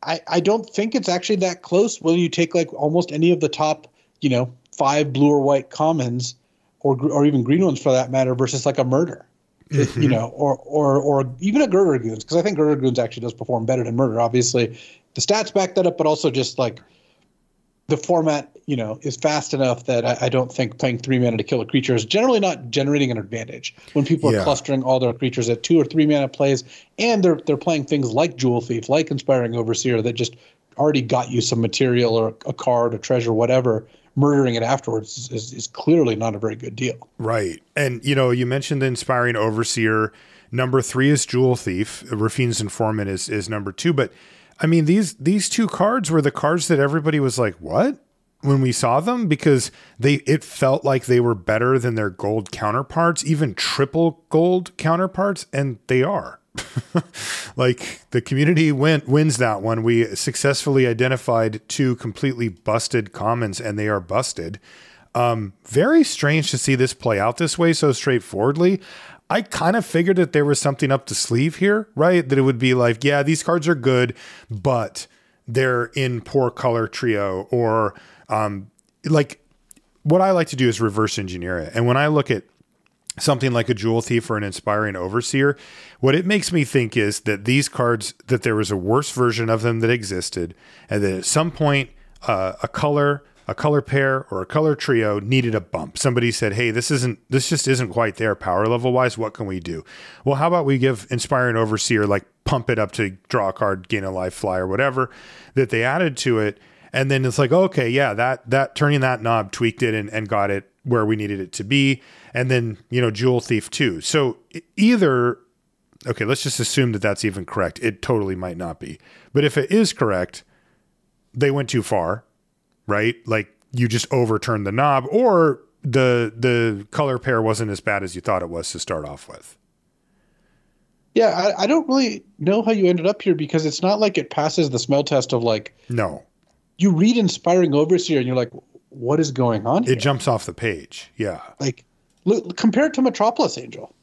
I don't think it's actually that close. Will you take like almost any of the top 5 blue or white commons, or even green ones for that matter, versus like a Murder, or even a Girder Goons, because I think Girder Goons actually does perform better than Murder. Obviously, the stats back that up, but also just like the format, is fast enough that I don't think playing 3 mana to kill a creature is generally not generating an advantage when people are clustering all their creatures at 2 or 3 mana plays, and they're playing things like Jewel Thief, like Inspiring Overseer that just already got you some material or a card, a treasure, whatever. Murdering it afterwards is clearly not a very good deal. Right. And, you mentioned the Inspiring Overseer. Number 3 is Jewel Thief. Rafine's Informant is number 2. But, I mean, these 2 cards were the cards that everybody was like, what? When we saw them, because it felt like they were better than their gold counterparts, even triple gold counterparts, and they are. Like, the community wins that one. We successfully identified 2 completely busted commons, and they are busted. Very strange to see this play out this way so straightforwardly. I kind of figured that there was something up the sleeve here, right? That it would be like, yeah, these cards are good, but they're in poor color trio, or like what I like to do is reverse engineer it. And when I look at something like a Jewel Thief or an Inspiring Overseer, what it makes me think is that these cards, that there was a worse version of them that existed, and that at some point a color pair or a color trio needed a bump. Somebody said, hey, this just isn't quite there power level wise. What can we do? Well, how about we give Inspiring Overseer, like pump it up to draw a card, gain a life, fly, or whatever that they added to it. And then it's like, okay, yeah, that turning that knob tweaked it and got it where we needed it to be. And then, Jewel Thief too. So either, okay, let's just assume that that's even correct. It totally might not be. But if it is correct, they went too far, right? Like, you just overturned the knob, or the color pair wasn't as bad as you thought it was to start off with. Yeah, I don't really know how you ended up here, because it's not like it passes the smell test of like... No. You read Inspiring Overseer and you're like, what is going on here? It jumps off the page. Yeah. Like, look, compare it to Metropolis Angel.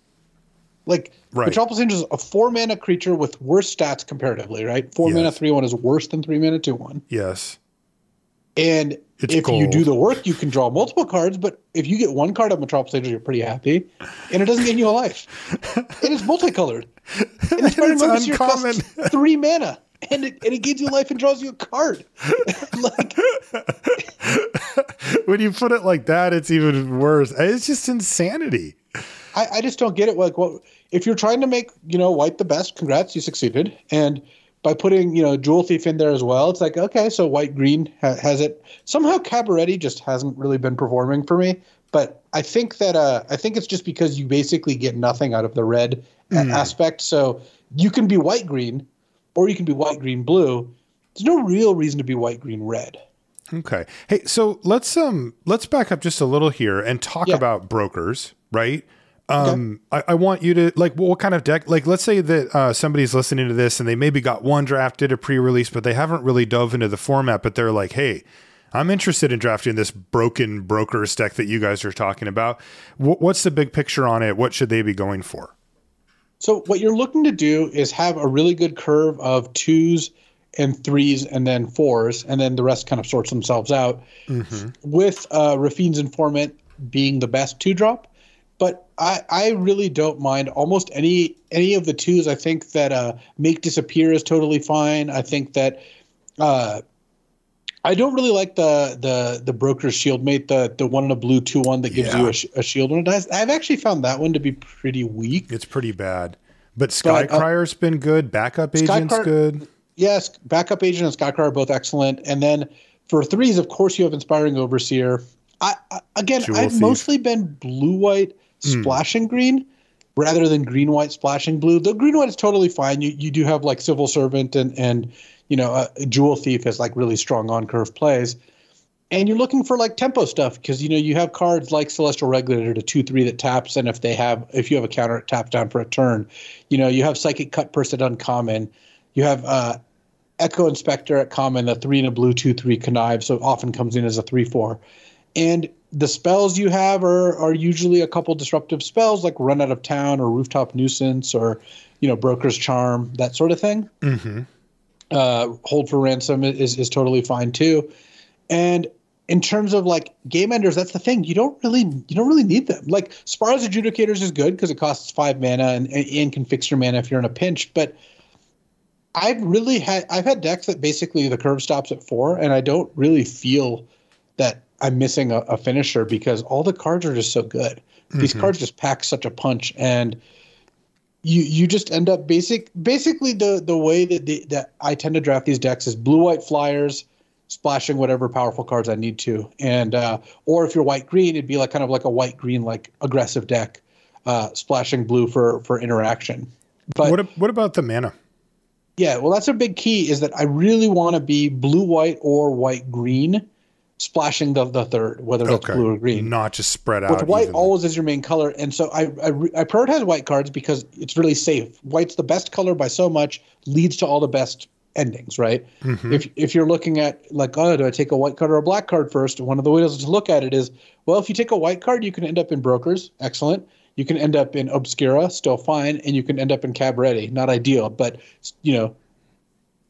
Like, right. Metropolis Angel is a 4-mana creature with worse stats comparatively, right? 4 mana 3/1 is worse than 3 mana 2/1. Yes. And if you do the work, you can draw multiple cards, but if you get one card of Metropolis Angel, you're pretty happy. And it doesn't gain you a life. And it's multicolored. And Inspiring Overseer costs 3 mana. And it gives you life and draws you a card. Like, when you put it like that, it's even worse. It's just insanity. I just don't get it. Like, what if you're trying to make white the best? Congrats, you succeeded. And by putting Jewel Thief in there as well, it's like, okay, so white green has it. Somehow Cabarretti just hasn't really been performing for me. But I think that I think it's just because you basically get nothing out of the red aspect. So you can be white green, or you can be white, green, blue. There's no real reason to be white, green, red. Okay. Hey, so let's back up just a little here and talk about brokers, right? Okay. I want you to, like, what kind of deck, like, let's say that somebody's listening to this and they maybe got one draft, did a pre-release, but they haven't really dove into the format, but they're like, hey, I'm interested in drafting this broken brokers deck that you guys are talking about. What's the big picture on it? What should they be going for? So what you're looking to do is have a really good curve of 2s and 3s and then 4s, and then the rest kind of sorts themselves out, with Rafine's Informant being the best 2-drop. But I really don't mind almost any of the 2s. I think that Make Disappear is totally fine. I think that I don't really like the Broker's Shieldmate, the one in a blue 2/1 that gives you a shield when it dies. I've actually found that one to be pretty weak. It's pretty bad. But Skycryer's been good. Backup Agent's good. Yes, Backup Agent and Skycryer are both excellent. And then for 3s, of course, you have Inspiring Overseer. I've mostly been blue-white splashing green rather than green-white splashing blue. The green-white is totally fine. You do have like Civil Servant and Jewel Thief has like really strong on-curve plays. And you're looking for like tempo stuff because, you have cards like Celestial Regulator to 2/3 that taps. And if you have a counter, it taps down for a turn. You have Psychic Cutpurse at uncommon. You have Echo Inspector at common, the 3 and a blue 2/3 connive. So it often comes in as a 3/4. And the spells you have are usually a couple disruptive spells like Run Out of Town or Rooftop Nuisance or, Broker's Charm, that sort of thing. Hold for Ransom is totally fine too. And in terms of like game enders, that's the thing. You don't really need them. Like Sparrow's Adjudicators is good because it costs 5 mana and can fix your mana if you're in a pinch. But I've had decks that basically the curve stops at 4, and I don't really feel that I'm missing a finisher because all the cards are just so good. These cards just pack such a punch, and you just end up basically the way that I tend to draft these decks is blue-white flyers, splashing whatever powerful cards I need to, and or if you're white-green, it'd be like kind of like a white-green like aggressive deck, splashing blue for interaction. But what about the mana? Yeah, well, that's a big key is that I really want to be blue-white or white-green, splashing the third, whether that's blue or green. Not just spread out. With white evenly. always is your main color, and so I prioritize white cards because it's really safe. White's the best color by so much, leads to all the best endings, right? If you're looking at like, oh, do I take a white card or a black card first? One of the ways to look at it is, well, if you take a white card, you can end up in Brokers, excellent. You can end up in Obscura, still fine, and you can end up in Cabarretti, not ideal, but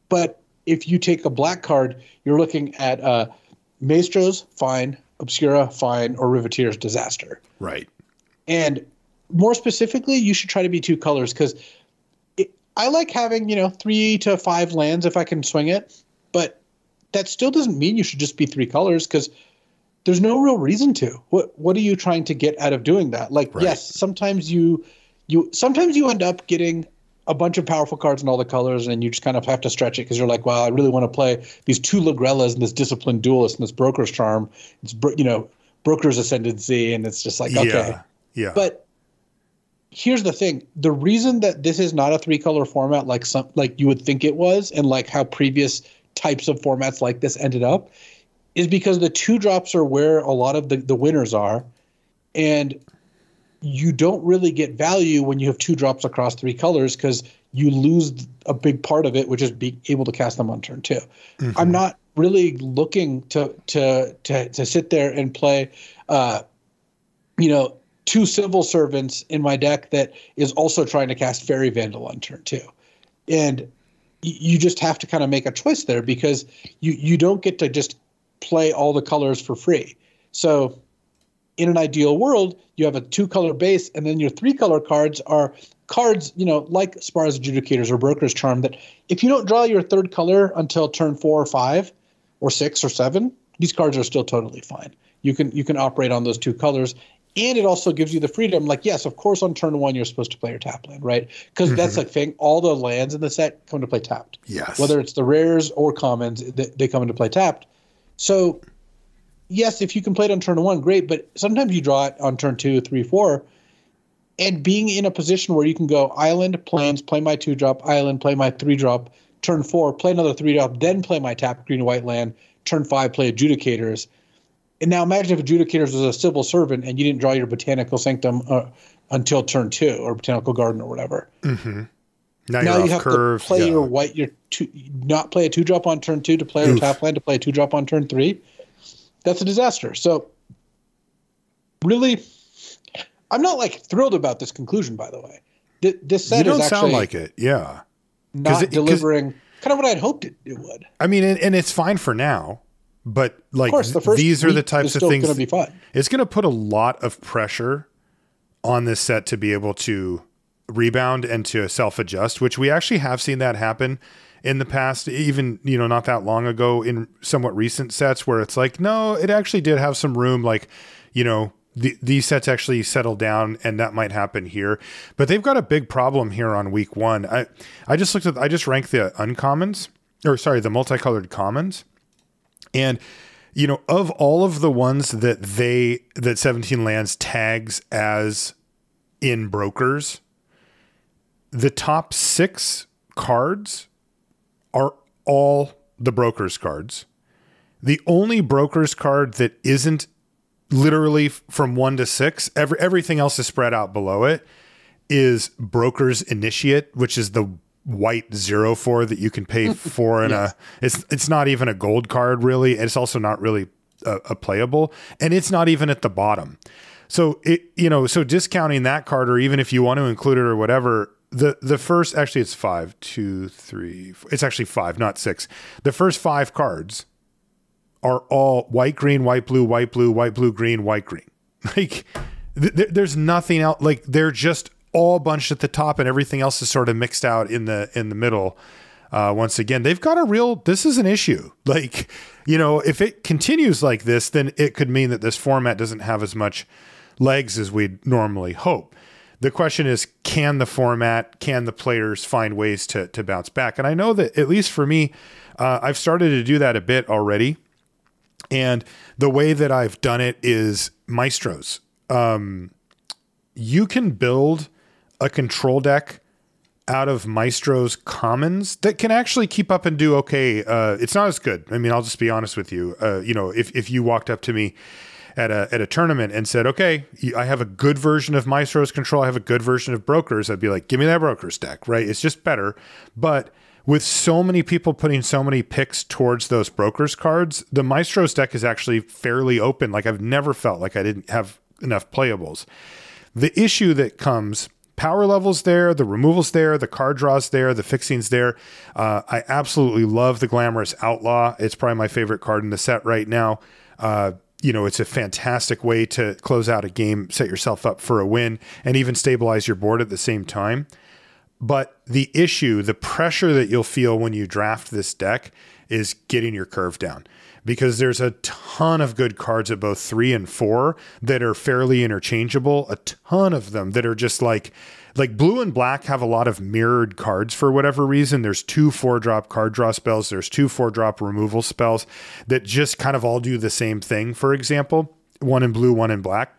But if you take a black card, you're looking at Maestros, fine, Obscura, fine, or Riveteers, disaster. Right. And more specifically, you should try to be 2 colors because I like having 3 to 5 lands if I can swing it, but that still doesn't mean you should just be 3 colors because there's no real reason to. What are you trying to get out of doing that? Like, right. Yes, sometimes you end up getting a bunch of powerful cards in all the colors, and you just kind of have to stretch it because you're like, wow, I really want to play these 2 Lagrellas and this Disciplined Duelist and this Broker's Charm. It's Broker's Ascendancy, and it's just like, okay. Yeah. But here's the thing: the reason that this is not a 3-color format like you would think it was, and like how previous types of formats like this ended up, is because the 2-drops are where a lot of the winners are, and you don't really get value when you have 2 drops across 3 colors because you lose a big part of it, which is being able to cast them on turn 2. I'm not really looking to sit there and play, 2 Civil Servants in my deck that is also trying to cast Fairy Vandal on turn 2. And you just have to kind of make a choice there because you don't get to just play all the colors for free. So in an ideal world, you have a 2-color base, and then your 3-color cards are cards, like Spar's Adjudicators or Broker's Charm, that if you don't draw your 3rd color until turn 4 or 5 or 6 or 7, these cards are still totally fine. You can operate on those 2 colors, and it also gives you the freedom. Like, yes, of course, on turn 1 you're supposed to play your tap land, right? Because that's the thing. All the lands in the set come to play tapped. Yes. Whether it's the rares or commons, they come into play tapped. So yes, if you can play it on turn 1, great, but sometimes you draw it on turn 2, 3, 4, and being in a position where you can go island, plains, play my 2-drop, island, play my 3-drop, turn 4, play another 3-drop, then play my tap green white land, turn 5, play Adjudicators. And now imagine if Adjudicators was a Civil Servant and you didn't draw your Botanical Sanctum until turn 2 or Botanical Garden or whatever. Now you have curve, to play not play a 2-drop on turn 2 to play your tap land to play a 2-drop on turn 3. That's a disaster. So really, I'm not like thrilled about this conclusion, by the way. This set is actually sound like it. Yeah. Not delivering kind of what I'd hoped it would. I mean, and it's fine for now, but like of course, these are the types of things. It's going to be fun. It's going to put a lot of pressure on this set to be able to rebound and to self-adjust, which we actually have seen that happen in the past, even, not that long ago in somewhat recent sets where it's like, no, it actually did have some room. Like, these sets actually settled down and that might happen here, but they've got a big problem here on week 1. I just ranked the uncommons the multicolored commons. And, of all of the ones that 17 Lands tags as in Brokers, the top 6 cards are all the Brokers cards. The only Brokers card that isn't literally from 1 to 6, everything else is spread out below it, is Brokers Initiate, which is the white 0/4 that you can pay for it's not even a gold card really. It's also not really a playable, and it's not even at the bottom. So so discounting that card, or even if you want to include it or whatever, the first, actually it's 5, 2, 3, 4, it's actually 5, not 6. The first 5 cards are all white, green, white, blue, white, blue, white, blue, green, white, green. Like there's nothing else. Like they're just all bunched at the top, and everything else is sort of mixed out in the middle. Once again, they've got this is an issue. Like, if it continues like this, then it could mean that this format doesn't have as much legs as we'd normally hope. The question is, can the players find ways to bounce back? And I know that, at least for me, I've started to do that a bit already. And the way that I've done it is Maestros. You can build a control deck out of Maestro's commons that can actually keep up and do okay. It's not as good. I mean, I'll just be honest with you. If you walked up to me at a tournament and said, okay, I have a good version of Maestro's control, I have a good version of Brokers, I'd be like, give me that Brokers deck, right? It's just better. But with so many people putting so many picks towards those Brokers cards, the Maestro's deck is actually fairly open. Like, I've never felt like I didn't have enough playables. The issue that comes, power level's there, the removal's there, the card draw's there, the fixing's there. I absolutely love the Glamorous Outlaw. It's probably my favorite card in the set right now. It's a fantastic way to close out a game, set yourself up for a win, and even stabilize your board at the same time. But the issue, the pressure that you'll feel when you draft this deck is getting your curve down, because there's a ton of good cards at both 3 and 4 that are fairly interchangeable. A ton of them that are just like blue and black have a lot of mirrored cards for whatever reason. There's 2 4-drop card draw spells. There's 2 4-drop removal spells that just kind of all do the same thing. For example, 1 in blue, 1 in black.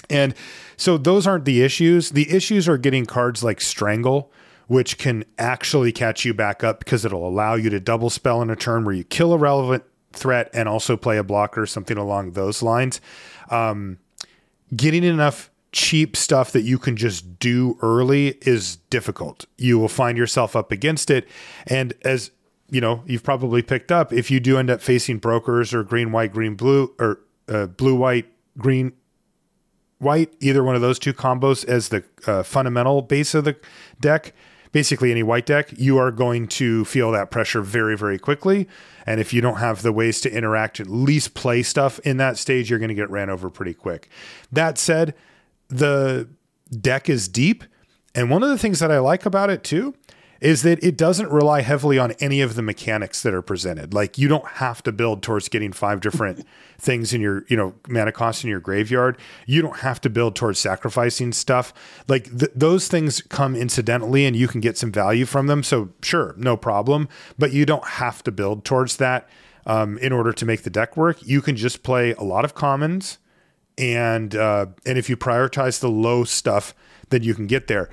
And so those aren't the issues. The issues are getting cards like Strangle, which can actually catch you back up because it'll allow you to double spell in a turn where you kill a relevant threat and also play a blocker, something along those lines. Getting enough cheap stuff that you can just do early is difficult. You will find yourself up against it. And as you've probably picked up, if you do end up facing Brokers or green, white, green, blue, or blue, white, green, white, either one of those 2 combos as the fundamental base of the deck, basically any white deck, you are going to feel that pressure very, very quickly. And if you don't have the ways to interact, at least play stuff in that stage, you're going to get ran over pretty quick. That said, the deck is deep. And one of the things that I like about it too is that it doesn't rely heavily on any of the mechanics that are presented. Like, you don't have to build towards getting 5 different things in your, mana cost in your graveyard. You don't have to build towards sacrificing stuff. Like, those things come incidentally and you can get some value from them. So sure, no problem, but you don't have to build towards that in order to make the deck work. You can just play a lot of commons, and if you prioritize the low stuff, then you can get there.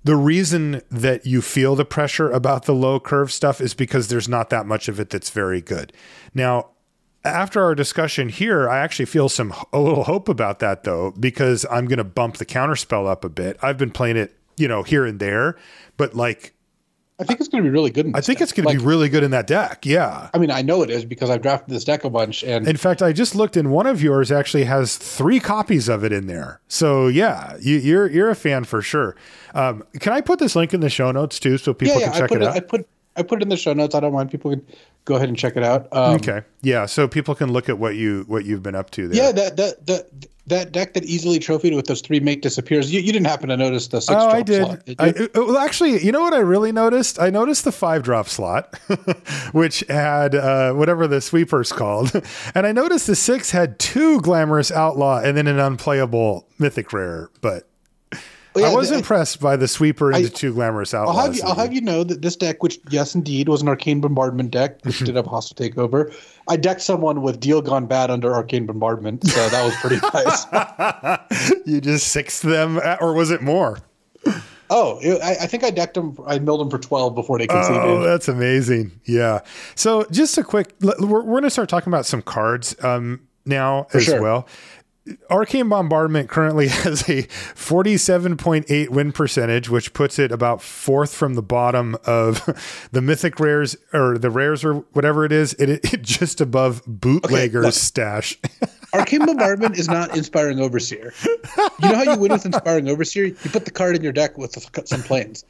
The reason that you feel the pressure about the low curve stuff is because there's not that much of it that's very good. Now, after our discussion here, I actually feel a little hope about that though, because I'm going to bump the counterspell up a bit. I've been playing it, here and there, but I think it's going to be really good. I think it's going to be really good in that deck. Yeah. I mean, I know it is because I've drafted this deck a bunch. And in fact, I just looked, and one of yours actually has 3 copies of it in there. So yeah, you're a fan for sure. Can I put this link in the show notes too, so people can check it out? I put it in the show notes. I don't mind. People can go ahead and check it out. Okay. Yeah. So people can look at what you've been up to there. Yeah. That deck that easily trophied with those 3 make disappears. You didn't happen to notice the 6 drop I did. slot, did you? Well, actually, you know what I really noticed? I noticed the 5-drop slot, which had whatever the sweeper's called. And I noticed the 6 had 2 Glamorous Outlaw and then an unplayable Mythic Rare. But I was impressed by the sweeper into 2 Glamorous Outlaws. I'll have you know that this deck, which, yes, indeed, was an Arcane Bombardment deck, which did have Hostile Takeover. I decked someone with Deal Gone Bad under Arcane Bombardment, so that was pretty nice. You just 6'd them, or was it more? Oh, I think I decked them. I milled them for 12 before they conceded. Oh, that's amazing. Yeah. So just a quick, we're going to start talking about some cards now as well. Arcane Bombardment currently has a 47.8 win percentage, which puts it about 4th from the bottom of the Mythic Rares, or the Rares, or whatever it is. It just above Bootlegger's stash. Arcane Bombardment is not Inspiring Overseer. You know how you win with Inspiring Overseer? You put the card in your deck with some planes.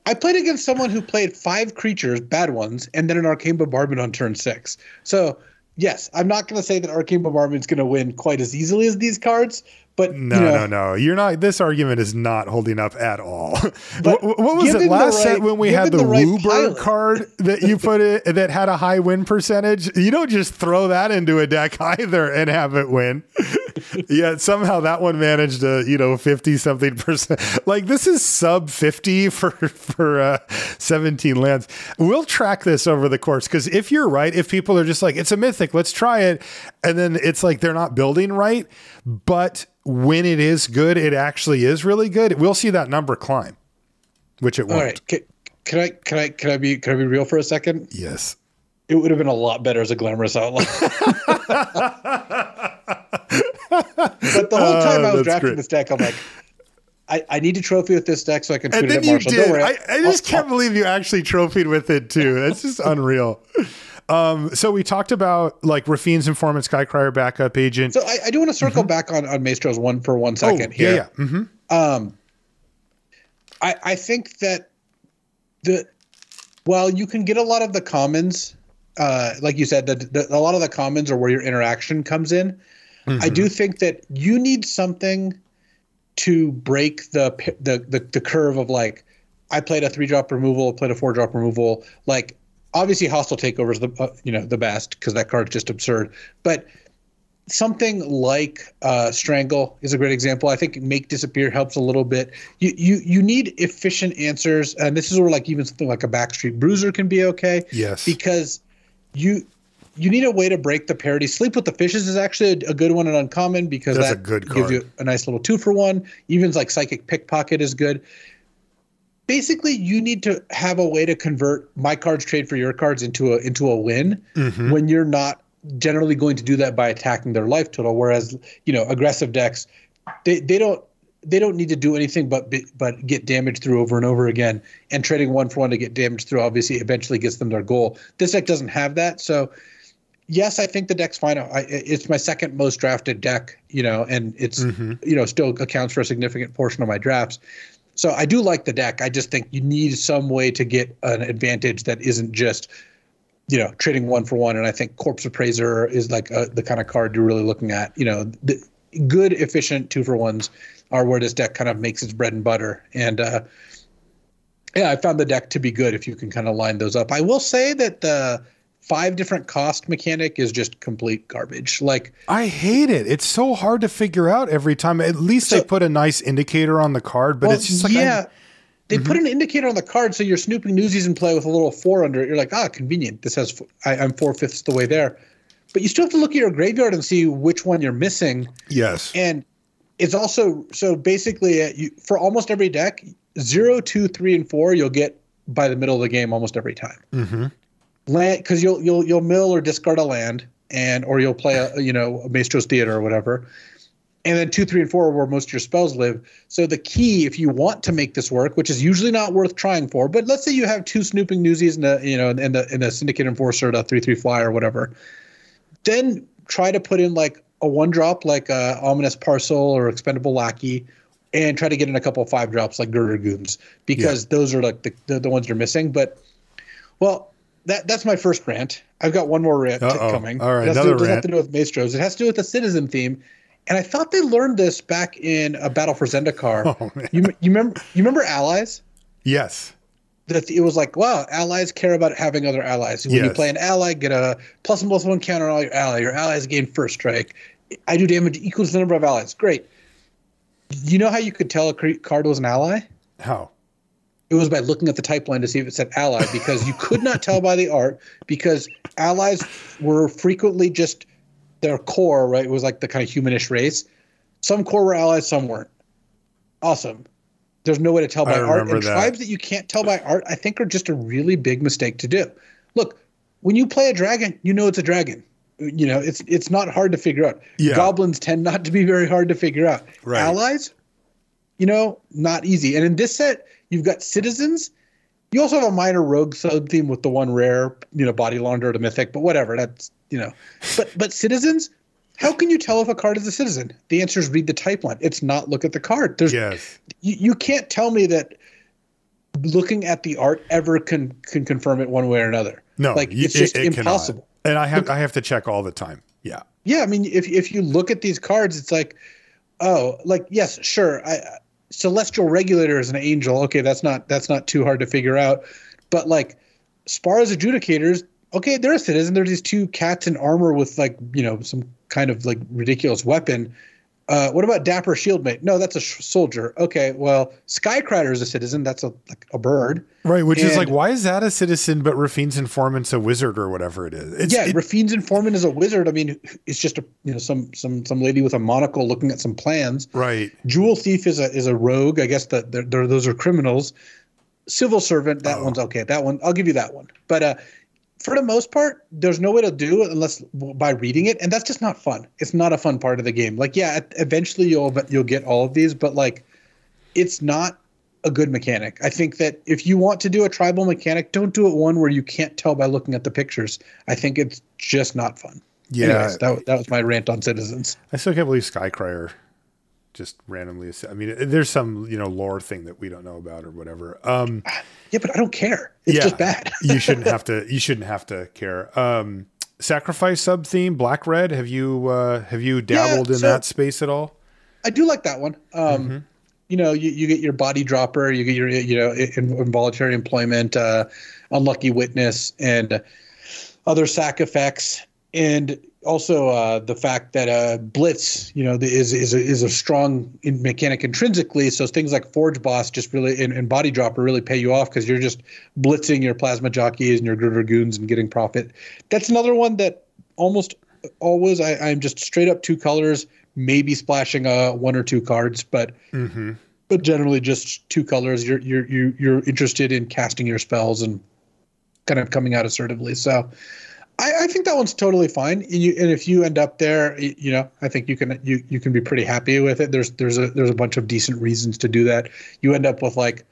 I played against someone who played 5 creatures, bad ones, and then an Arcane Bombardment on turn 6. So yes, I'm not going to say that Arcane Bombardment is going to win quite as easily as these cards, But no. You're not. This argument is not holding up at all. But what was it last set when we had the Woober card that you put it that had a high win percentage? You don't just throw that into a deck either and have it win. Yeah, somehow that one managed to 50-something%. Like this is sub 50 for 17 lands. We'll track this over the course because if you're right, if people are just like it's a mythic, let's try it, and then it's like they're not building right, but when it is good, it actually is really good. We'll see that number climb, which it won't. All right. Can I be real for a second? Yes. It would have been a lot better as a glamorous outlaw. But the whole time I was drafting this deck, I'm like, I need to trophy with this deck so I can shoot it at Marshall. Don't worry, I just can't believe you actually trophied with it too. That's just unreal. So we talked about like Rafine's Informant, Skycrier Backup Agent. So I do want to circle back on Maestro's one for 1 second here. Yeah. Mm-hmm. I think that while you can get a lot of the commons, like you said, a lot of the commons are where your interaction comes in. Mm-hmm. I do think that you need something to break the curve of like, I played a 3-drop removal, played a 4-drop removal. Like obviously Hostile Takeover is the best because that card's just absurd. But something like Strangle is a great example. I think Make Disappear helps a little bit. You need efficient answers, and this is where like even something like a Backstreet Bruiser can be okay. Yes, because you need a way to break the parity. Sleep with the Fishes is actually a good one and uncommon because that's that a good gives you a nice little 2-for-1. Even like Psychic Pickpocket is good. Basically, you need to have a way to convert my cards trade for your cards into a win when you're not generally going to do that by attacking their life total. Whereas aggressive decks, they don't need to do anything but get damage through over and over again. And trading 1-for-1 to get damage through obviously eventually gets them their goal. This deck doesn't have that, so. Yes, I think the deck's fine. It's my second most drafted deck, and it's still accounts for a significant portion of my drafts. So I do like the deck. I just think you need some way to get an advantage that isn't just, trading 1-for-1. And I think Corpse Appraiser is like the kind of card you're really looking at. The good, efficient 2-for-1s are where this deck kind of makes its bread and butter. And I found the deck to be good if you can kind of line those up. I will say that the 5 different cost mechanic is just complete garbage. Like I hate it. It's so hard to figure out every time. At least they put a nice indicator on the card, but it's just like they put an indicator on the card so you're snooping Newsies in play with a little 4 under it. You're like, convenient. This has I'm 4/5 the way there, but you still have to look at your graveyard and see which one you're missing. Yes, and it's also so basically for almost every deck, 0, 2, 3, and 4 you'll get by the middle of the game almost every time. Mm-hmm. Land because you'll mill or discard a land or you'll play a Maestro's Theater or whatever, and then 2, 3, and 4 are where most of your spells live. So the key, if you want to make this work, which is usually not worth trying for, but let's say you have 2 snooping Newsies and a Syndicate Enforcer, a 3/3 flyer or whatever, then try to put in like a 1-drop like Ominous Parcel or Expendable Lackey, and try to get in a couple of 5-drops like Girder Goons because those are like the ones you're missing. But That's my first rant. I've got one more rant coming. All right, it doesn't have to do with Maestros. It has to do with the Citizen theme. And I thought they learned this back in a Battle for Zendikar. Oh, man. You remember allies? Yes. It was like, wow, allies care about having other allies. When you play an ally, get a +1/+1 counter on all your ally. Your allies gain first strike. I do damage equals the number of allies. Great. You know how you could tell a card was an ally? How? It was by looking at the type line to see if it said ally, because you could not tell by the art, because allies were frequently just their core, right? It was like the kind of humanish race. Some core were allies, some weren't. Awesome. There's no way to tell by art. And tribes that you can't tell by art, I think, are just a really big mistake to do. Look, when you play a dragon, you know it's a dragon. It's not hard to figure out. Yeah. Goblins tend not to be very hard to figure out. Right. Allies, not easy. And in this set, you've got citizens. You also have a minor rogue sub-theme with the one rare, body launderer to mythic, but whatever. That's, But citizens, how can you tell if a card is a citizen? The answer is read the type line. It's not look at the card. You can't tell me that looking at the art ever can confirm it one way or another. No, it's just impossible. Cannot. And I have to check all the time. Yeah. Yeah, I mean, if you look at these cards, it's like, Oh, like, yes, sure. Celestial Regulator is an angel. Okay, that's not too hard to figure out. But like Spar's Adjudicators, okay, they're a citizen. They're these two cats in armor with like, some kind of like ridiculous weapon. What about Dapper Shieldmate? No, that's a soldier. Okay, well, Skycratter is a citizen. That's like a bird. Right, which is like, why is that a citizen, but Rafine's Informant's a wizard or whatever it is? Rafine's Informant is a wizard. I mean, it's just some lady with a monocle looking at some plans. Right. Jewel Thief is a rogue. I guess that those are criminals. Civil Servant, that one's okay. That one, I'll give you that one. But for the most part, there's no way to do it unless by reading it, and that's just not fun. It's not a fun part of the game. Like, yeah, eventually you'll get all of these, but like, it's not a good mechanic. I think that if you want to do a tribal mechanic, don't do it one where you can't tell by looking at the pictures. I think it's just not fun. Yeah, anyways, that was my rant on citizens. I still can't believe Skycryer just randomly. I mean, there's some lore thing that we don't know about or whatever. Yeah, but I don't care. It's just bad. You shouldn't have to. You shouldn't have to care. Sacrifice sub theme, Black Red. Have you dabbled in that space at all? I do like that one. You get your body dropper, you get your involuntary employment, unlucky witness, and other sack effects, and also the fact that blitz is a strong mechanic intrinsically. So things like Forge Boss just really and body dropper really pay you off because you're just blitzing your plasma jockeys and your Girder goons and getting profit. That's another one that almost always I'm just straight up 2 colors, maybe splashing 1 or 2 cards, but generally just 2 colors. You're interested in casting your spells and kind of coming out assertively. So I think that one's totally fine. And if you end up there, I think you can be pretty happy with it. There's a bunch of decent reasons to do that. You end up with like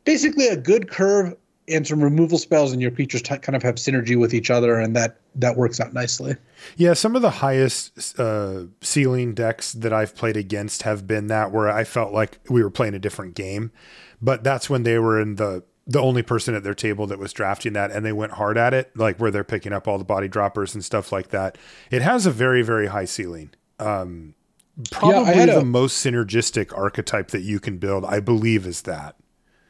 basically a good curve and some removal spells, and your creatures kind of have synergy with each other, and that works out nicely. Yeah, some of the highest ceiling decks that I've played against have been that where I felt like we were playing a different game, but that's when they were in the only person at their table that was drafting that, and they went hard at it, like where they're picking up all the body droppers and stuff like that. It has a very, very high ceiling. Probably the most synergistic archetype that you can build, I believe, is that.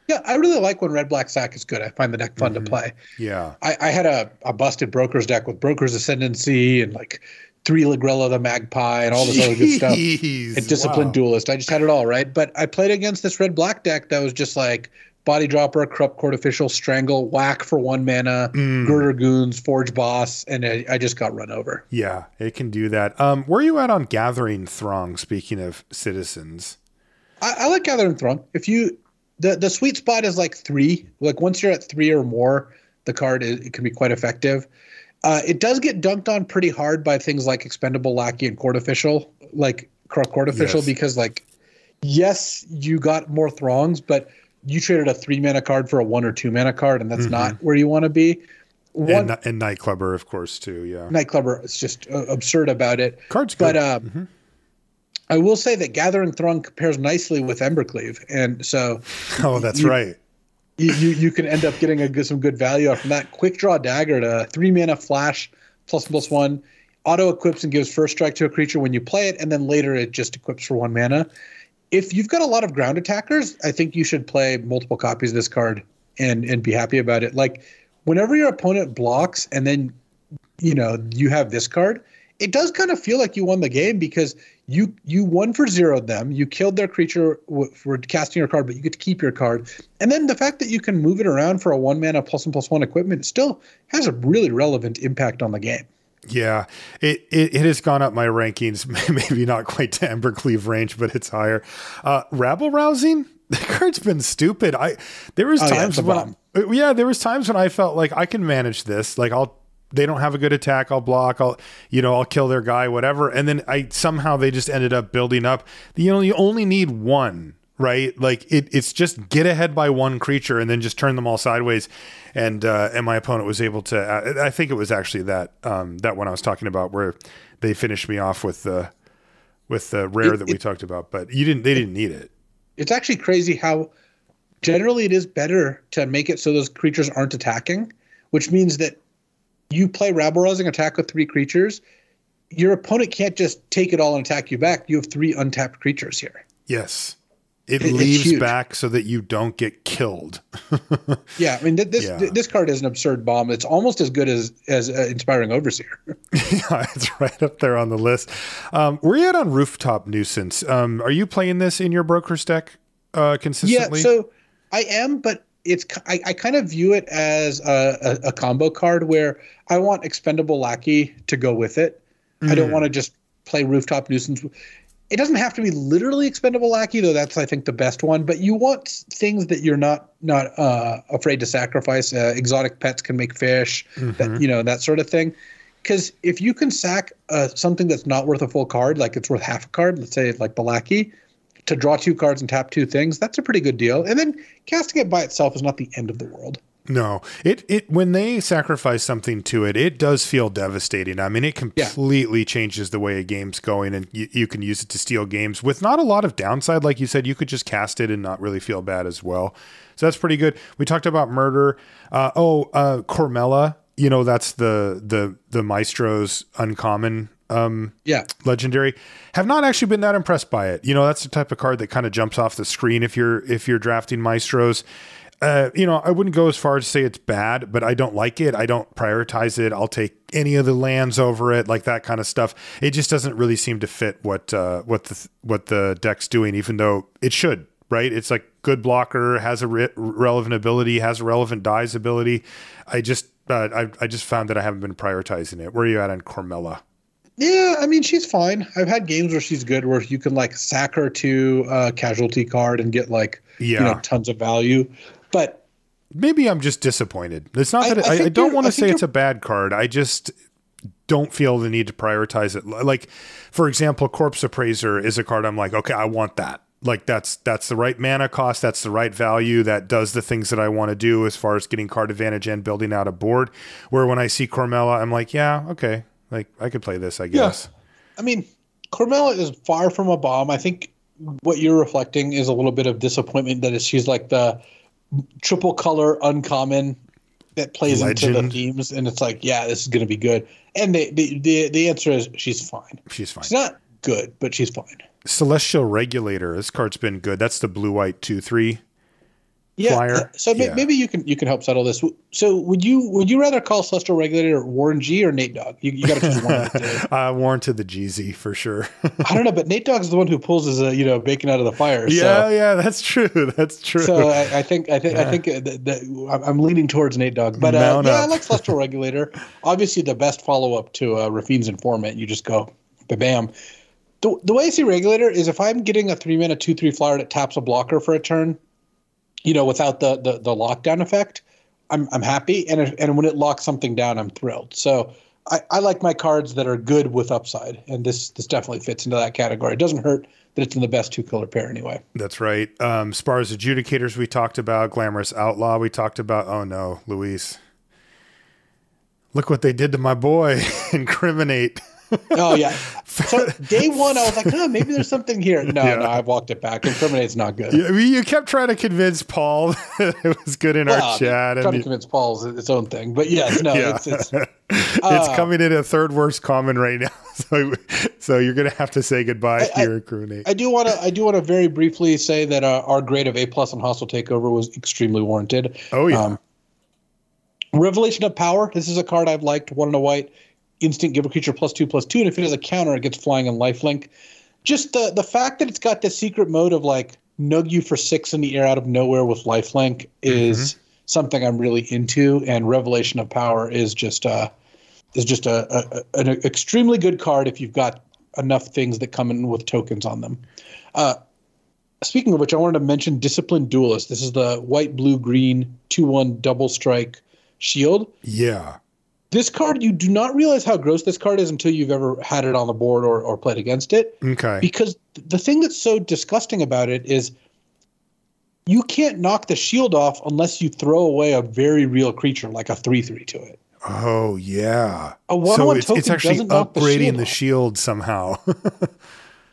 Yeah, I really like when Red Black Sack is good. I find the deck fun to play. Yeah. I had a busted Brokers deck with Broker's Ascendancy and like 3 Ligrella the Magpie and all this other good stuff. And Disciplined Duelist. I just had it all, right? But I played against this Red Black deck that was just like Body Dropper, Corrupt Court Official, Strangle, Whack for 1 mana, Girder Goons, Forge Boss, and I just got run over. Yeah, it can do that. Where are you at on Gathering Throng, speaking of citizens? I like Gathering Throng. If you... The sweet spot is like 3. Like once you're at 3 or more, the card it can be quite effective. It does get dunked on pretty hard by things like Expendable Lackey and Court Official, like Court Official, because like, yes, you got more Throngs, but you traded a 3 mana card for a 1 or 2 mana card, and that's not where you want to be. And Nightclubber, of course, too. Yeah, Nightclubber is just absurd about it. Card's good. But I will say that Gathering Throng compares nicely with Embercleave, and so that's right. You can end up getting some good value off from that. Quick Draw Dagger to 3 mana flash ++1 auto equips and gives first strike to a creature when you play it, and then later it just equips for 1 mana. If you've got a lot of ground attackers, I think you should play multiple copies of this card and be happy about it. Like whenever your opponent blocks and then you have this card, it does kind of feel like you won the game because you 1-for-0'd them. You killed their creature for casting your card, but you get to keep your card. And then the fact that you can move it around for a 1 mana +1/+1 equipment still has a really relevant impact on the game. Yeah, it has gone up my rankings, maybe not quite to Embercleave range, but it's higher. Rabble Rousing, the card's been stupid. There was times when I felt like I can manage this. Like they don't have a good attack, I'll block, I'll kill their guy, whatever. And then somehow they just ended up building up. You only need 1, right? Like it's just get ahead by 1 creature and then just turn them all sideways. And my opponent was able to, I think it was actually that one I was talking about where they finished me off with the rare that we talked about, but they didn't need it. It's actually crazy how generally it is better to make it so those creatures aren't attacking, which means that you play Rabble Rousing attack with 3 creatures. your opponent can't just take it all and attack you back. You have 3 untapped creatures here. Yes. It leaves back so that you don't get killed. Yeah, I mean, this card is an absurd bomb. It's almost as good as Inspiring Overseer. Yeah, it's right up there on the list. Where are you at on Rooftop Nuisance? Are you playing this in your Broker's deck consistently? Yeah, so I am, but I kind of view it as a combo card where I want Expendable Lackey to go with it. I don't want to just play Rooftop Nuisance. It doesn't have to be literally Expendable Lackey, though that's, I think, the best one. But you want things that you're not afraid to sacrifice. Exotic pets can make fish, that sort of thing. Because if you can sack something that's not worth a full card, like it's worth half a card, let's say like the Lackey, to draw 2 cards and tap 2 things, that's a pretty good deal. And then casting it by itself is not the end of the world. No, it when they sacrifice something to it, it does feel devastating. I mean, it completely changes the way a game's going, and you can use it to steal games with not a lot of downside. Like you said, you could just cast it and not really feel bad as well. So that's pretty good. We talked about Murder. Cormella, that's the Maestro's uncommon legendary. Have not actually been that impressed by it. That's the type of card that kind of jumps off the screen if you're drafting Maestros. I wouldn't go as far as to say it's bad, but I don't like it. I don't prioritize it. I'll take any of the lands over it, like that kind of stuff. It just doesn't really seem to fit what the deck's doing, even though it should, right? It's like good blocker, has a relevant ability, has a relevant dies ability. I just found that I haven't been prioritizing it. Where are you at on Cormella? Yeah, I mean, she's fine. I've had games where she's good, where you can like sack her to a casualty card and get tons of value. But maybe I'm just disappointed. It's not that I don't want to say it's a bad card. I just don't feel the need to prioritize it. Like, for example, Corpse Appraiser is a card I'm like, okay, I want that. Like that's the right mana cost. That's the right value. That does the things that I want to do as far as getting card advantage and building out a board. Where when I see Cormella, I'm like, yeah, okay. Like I could play this, I guess. Yeah. I mean, Cormella is far from a bomb. I think what you're reflecting is a little bit of disappointment that she's like the triple color uncommon that plays into the themes, and it's like, yeah, this is going to be good. And the answer is she's fine. She's fine. She's not good, but she's fine. Celestial Regulator. This card's been good. That's the blue-white 2/3 flyer. So maybe you can help settle this. So would you rather call Celestial Regulator Warren G or Nate Dogg? You got to choose one of the two. Warren to the GZ for sure. I don't know, but Nate Dogg's the one who pulls his bacon out of the fire. Yeah, that's true. That's true. So I think I'm leaning towards Nate Dogg, but I like Celestial Regulator. Obviously, the best follow up to Rafine's Informant. You just go bam. The way I see Regulator is if I'm getting a 3-mana 2/3 flyer that taps a blocker for a turn, without the lockdown effect, I'm happy. And when it locks something down, I'm thrilled. So I like my cards that are good with upside. And this definitely fits into that category. It doesn't hurt that it's in the best 2-color pair anyway. That's right. Spar's Adjudicators we talked about. Glamorous Outlaw we talked about. Oh no, Luis. Look what they did to my boy. Incriminate. Oh, yeah. So day one, I was like, no, maybe there's something here. No, I've walked it back. Incriminate's not good. Yeah, you kept trying to convince Paul that it was good in our chat. Trying to convince Paul's its own thing. But yes, no, it's coming in a third worst common right now. So you're going to have to say goodbye here, Incriminate. I do want to very briefly say that our grade of A+ on Hostile Takeover was extremely warranted. Oh, yeah. Revelation of Power. This is a card I've liked. 1 and a white. Instant, give a creature +2/+2, and if it has a counter, it gets flying and lifelink. Just the fact that it's got this secret mode of like nug you for 6 in the air out of nowhere with lifelink is something I'm really into, and Revelation of Power is just an extremely good card if you've got enough things that come in with tokens on them. Speaking of which, I wanted to mention Disciplined Duelist. This is the white, blue, green 2/1 double strike shield. Yeah. This card, you do not realize how gross this card is until you've ever had it on the board or played against it. Okay. Because the thing that's so disgusting about it is you can't knock the shield off unless you throw away a very real creature like a 3/3 to it. Oh, yeah. A 1/1 token it's actually doesn't knock upgrading the shield somehow.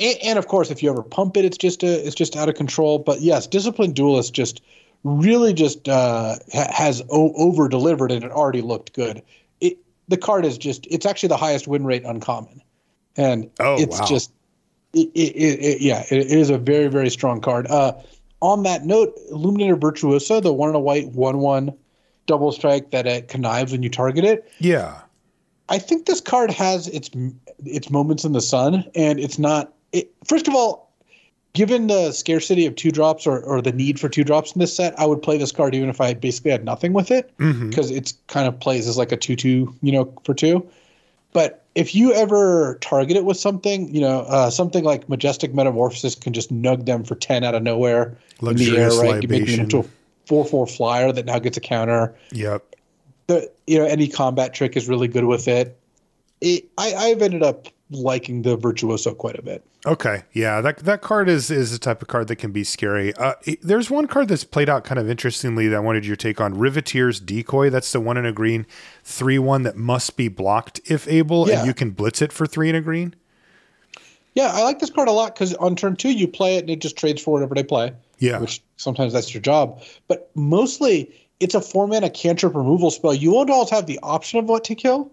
and of course, if you ever pump it, it's just out of control. But yes, Disciplined Duelist really has over-delivered, and it already looked good. The card is it's actually the highest win rate uncommon. And it's wow. just, it is a very, very strong card. On that note, Illuminator Virtuoso, the 1 and a white 1/1 double strike that it connives when you target it. Yeah. I think this card has its moments in the sun, and it's not. First of all, given the scarcity of 2-drops or the need for 2-drops in this set, I would play this card even if I basically had nothing with it, because it's kind of plays as like a 2/2, for 2. But if you ever target it with something, something like Majestic Metamorphosis can just nug them for 10 out of nowhere in the air, right? You make them into a 4/4 flyer that now gets a counter. Yep. Any combat trick is really good with it. I've ended up liking the Virtuoso quite a bit. Okay. Yeah, that card is the type of card that can be scary. There's one card that's played out kind of interestingly that I wanted your take on. Riveteers Decoy. That's the 1 and a green 3/1 that must be blocked if able, and you can blitz it for 3 and a green. Yeah, I like this card a lot because on turn 2 you play it and it just trades for whatever they play. Yeah. Which sometimes that's your job. But mostly it's a 4-mana cantrip removal spell. You won't always have the option of what to kill,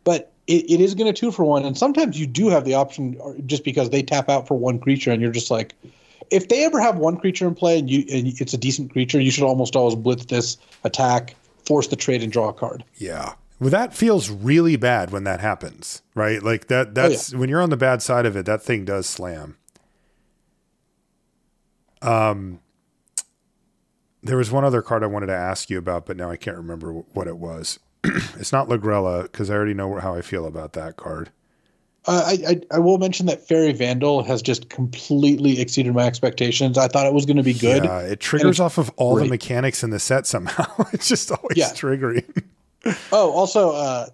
but it is going to 2-for-1, and sometimes you do have the option just because they tap out for 1 creature, and you're just like, if they ever have 1 creature in play and it's a decent creature, you should almost always blitz this, attack, force the trade, and draw a card. Yeah. Well, that feels really bad when that happens, right? Like that's when you're on the bad side of it, that thing does slam. There was one other card I wanted to ask you about, but now I can't remember what it was. It's not Lagrella, because I already know how I feel about that card. I will mention that Fairy Vandal has just completely exceeded my expectations. I thought it was going to be good. Yeah, it triggers off of all the mechanics in the set somehow. It's just always triggering. Oh, also,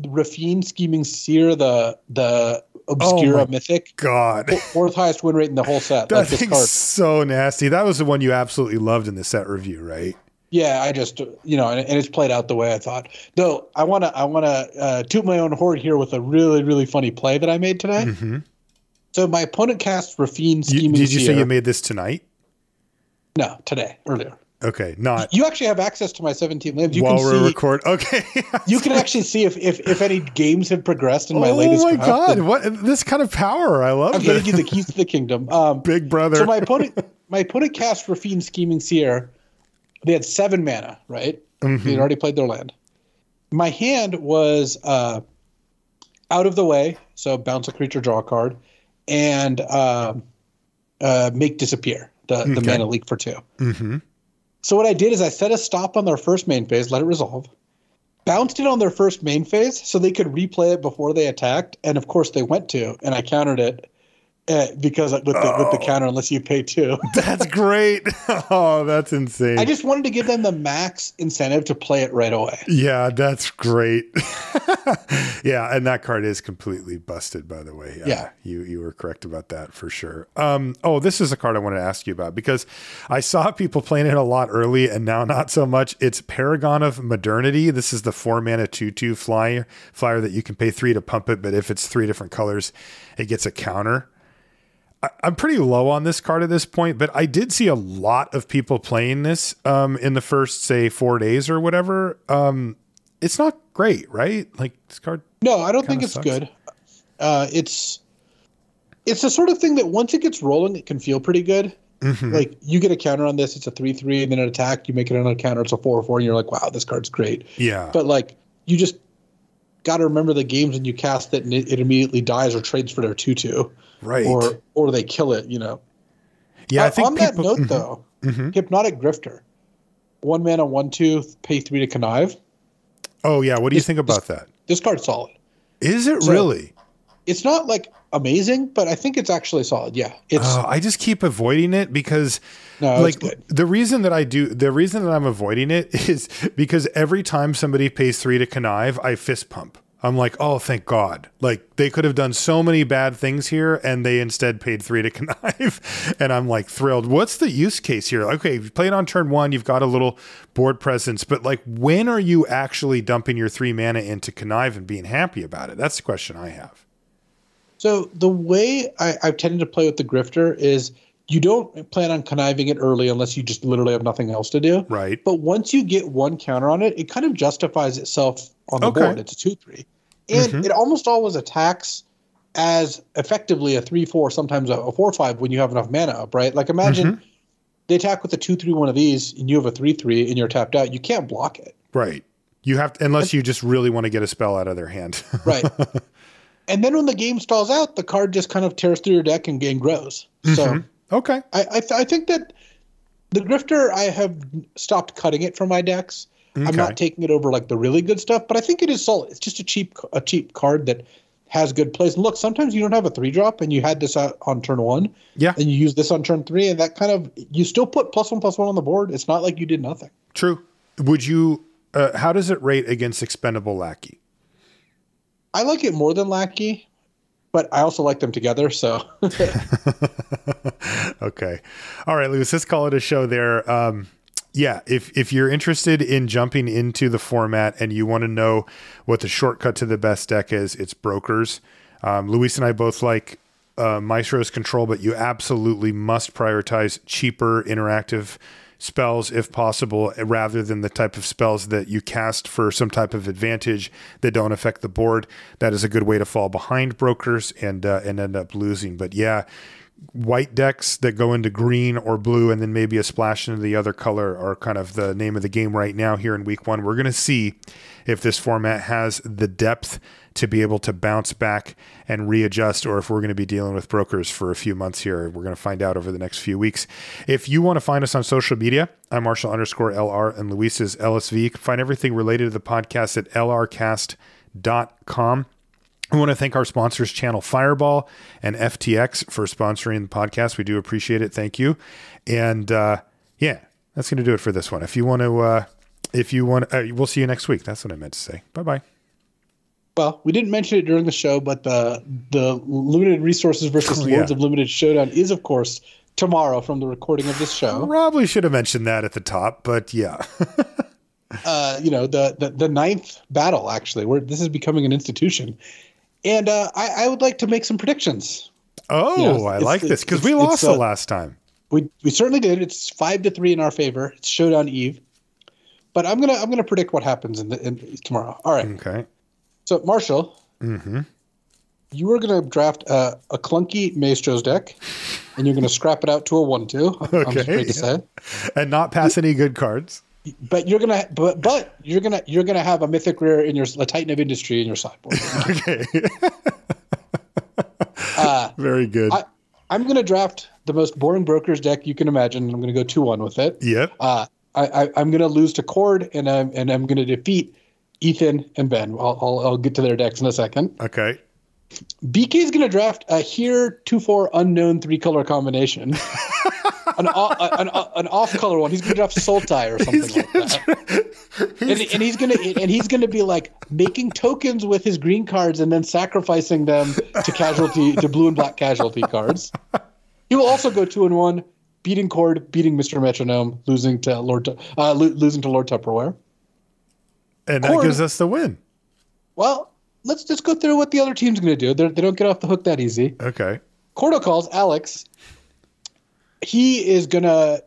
Rafine Scheming Seer, the Obscura Mythic. God. 4th highest win rate in the whole set. That thing's so nasty. That was the one you absolutely loved in the set review, right? Yeah, I just, and it's played out the way I thought. Though I want to toot my own horn here with a really, really funny play that I made today. Mm-hmm. So my opponent cast Rafine Scheming Seer. Did you say you made this tonight? No, today, earlier. Okay, not. You actually have access to my 17 lands. While we're recording. Okay. You can actually see if any games have progressed in my latest. Oh my God! What this kind of power? I love. I'm giving you the keys to the kingdom. Big brother. So my opponent cast Rafine Scheming Seer. They had 7 mana, right? Mm-hmm. They'd already played their land. My hand was out of the way, so bounce a creature, draw a card, and make disappear the mana leak for 2. Mm-hmm. So what I did is I set a stop on their first main phase, let it resolve, bounced it on their first main phase so they could replay it before they attacked, and of course they went to, and I countered it. Because with the counter, unless you pay 2. That's great. Oh, that's insane. I just wanted to give them the max incentive to play it right away. Yeah, that's great. Yeah, and that card is completely busted, by the way. Yeah. You were correct about that for sure. This is a card I wanted to ask you about because I saw people playing it a lot early and now not so much. It's Paragon of Modernity. This is the 4-mana 2/2 flyer that you can pay 3 to pump it, but if it's 3 different colors, it gets a counter. I'm pretty low on this card at this point, but I did see a lot of people playing this in the first, say, 4 days or whatever. It's not great, right? Like this card. No, I don't think it's good. It's the sort of thing that once it gets rolling, it can feel pretty good. Mm-hmm. Like you get a counter on this, it's a 3/3, and then an attack, you make it another counter, it's a 4/4, and you're like, wow, this card's great. Yeah. But like you just got to remember the games when you cast it and it immediately dies or trades for their 2/2. Right. Or they kill it, Yeah, I think on that note, though, Hypnotic Grifter. 1 mana, 1/2, pay 3 to connive. Oh, yeah. What do you think about that? This card's solid. Is it really? It's not like amazing, but I think it's actually solid. Yeah. I just keep avoiding it because it's good. the reason that I'm avoiding it is because every time somebody pays 3 to connive, I fist pump. I'm like, oh, thank God. Like they could have done so many bad things here and they instead paid 3 to connive. And I'm like thrilled. What's the use case here? Okay, you play it on turn 1, you've got a little board presence, but like when are you actually dumping your 3 mana into connive and being happy about it? That's the question I have. So the way I've tended to play with the Grifter is you don't plan on conniving it early unless you just literally have nothing else to do. Right. But once you get 1 counter on it, it kind of justifies itself on the board. It's a 2/3. And it almost always attacks as effectively a 3/4, sometimes a 4/5 when you have enough mana up, right? Like imagine they attack with a 2/3 one of these, and you have a 3/3, and you're tapped out. You can't block it, right? You have to, unless you just really want to get a spell out of their hand, right? And then when the game stalls out, the card just kind of tears through your deck and grows. So okay, I think that the Grifter, I have stopped cutting it from my decks. Okay. I'm not taking it over like the really good stuff, but I think it is solid. It's just a cheap card that has good plays. And look, sometimes you don't have a 3-drop, and you had this out on turn 1. Yeah. And you use this on turn 3, and that kind of, you still put +1/+1 on the board. It's not like you did nothing. True. Would you, how does it rate against Expendable Lackey? I like it more than Lackey, but I also like them together, so. Okay. All right, Lewis, let's call it a show there. Yeah, if you're interested in jumping into the format and you want to know what the shortcut to the best deck is, it's Brokers. Luis and I both like Maestro's Control, but you absolutely must prioritize cheaper interactive spells if possible, rather than the type of spells that you cast for some type of advantage that don't affect the board. That is a good way to fall behind Brokers and end up losing. But yeah, white decks that go into green or blue and then maybe a splash into the other color are kind of the name of the game right now here in week 1. We're going to see if this format has the depth to be able to bounce back and readjust, or if we're going to be dealing with Brokers for a few months here. We're going to find out over the next few weeks. If you want to find us on social media, I'm Marshall_LR and Luis is LSV. You can find everything related to the podcast at lrcast.com. I want to thank our sponsors, Channel Fireball and FTX, for sponsoring the podcast. We do appreciate it. Thank you. And yeah, that's going to do it for this one. If you want to, we'll see you next week. That's what I meant to say. Bye-bye. Well, we didn't mention it during the show, but the Limited Resources versus Lords of Limited Showdown is, of course, tomorrow from the recording of this show. Probably should have mentioned that at the top, but yeah. The ninth battle, actually, where this is becoming an institution. And I would like to make some predictions. Oh, I like this, because we lost the last time. We certainly did. It's 5-3 in our favor. It's Showdown Eve. But I'm gonna predict what happens in tomorrow. All right. Okay. So Marshall, you are gonna draft a clunky Maestro's deck, and you're gonna scrap it out to a 1/2. Okay. I'm afraid to say, and not pass any good cards. But you're gonna have a Mythic Rare in your Titan of Industry in your sideboard. Okay. Very good. I'm gonna draft the most boring Brokers deck you can imagine. I'm gonna go 2-1 with it. Yep. I'm gonna lose to Cord, and I'm gonna defeat Ethan and Ben. I'll get to their decks in a second. Okay. BK is gonna draft a here 2/4 unknown 3-color combination. An off-color one. He's gonna draft Sultai or something like that. And he's gonna be like making tokens with his green cards and then sacrificing them to blue and black casualty cards. He will also go 2-1, beating Cord, beating Mr. Metronome, losing to Lord Tupperware. And that gives us the win. Well, let's just go through what the other team's gonna do. They don't get off the hook that easy. Okay. Cordo calls Alex. He is gonna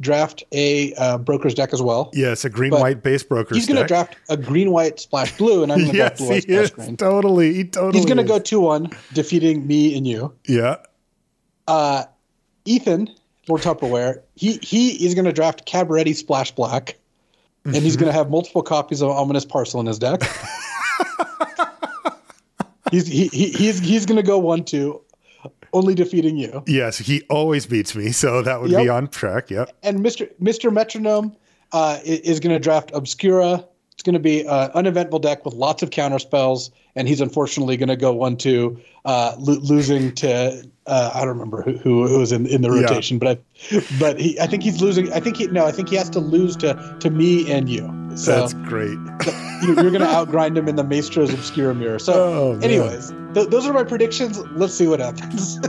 draft a Brokers deck as well. Yes, a green-white base Brokers deck. He's gonna draft a green-white splash blue, and I'm gonna draft blue-white splash green. Totally. He's gonna go 2-1, defeating me and you. Yeah. Ethan, Lord Tupperware, he is gonna draft Cabarretti splash black, and he's gonna have multiple copies of Ominous Parcel in his deck. He's gonna go 1-2. Only defeating you. Yes, he always beats me, so that would be on track. Yep. And Mr. Metronome is going to draft Obscura. It's going to be an uneventful deck with lots of counter spells, and he's unfortunately going to go 1-2, losing to I don't remember who was in the rotation, but I think he's losing. I think he has to lose to me and you. So that's great. You're going to outgrind him in the Maestro's Obscura mirror. So, anyways, those are my predictions. Let's see what happens.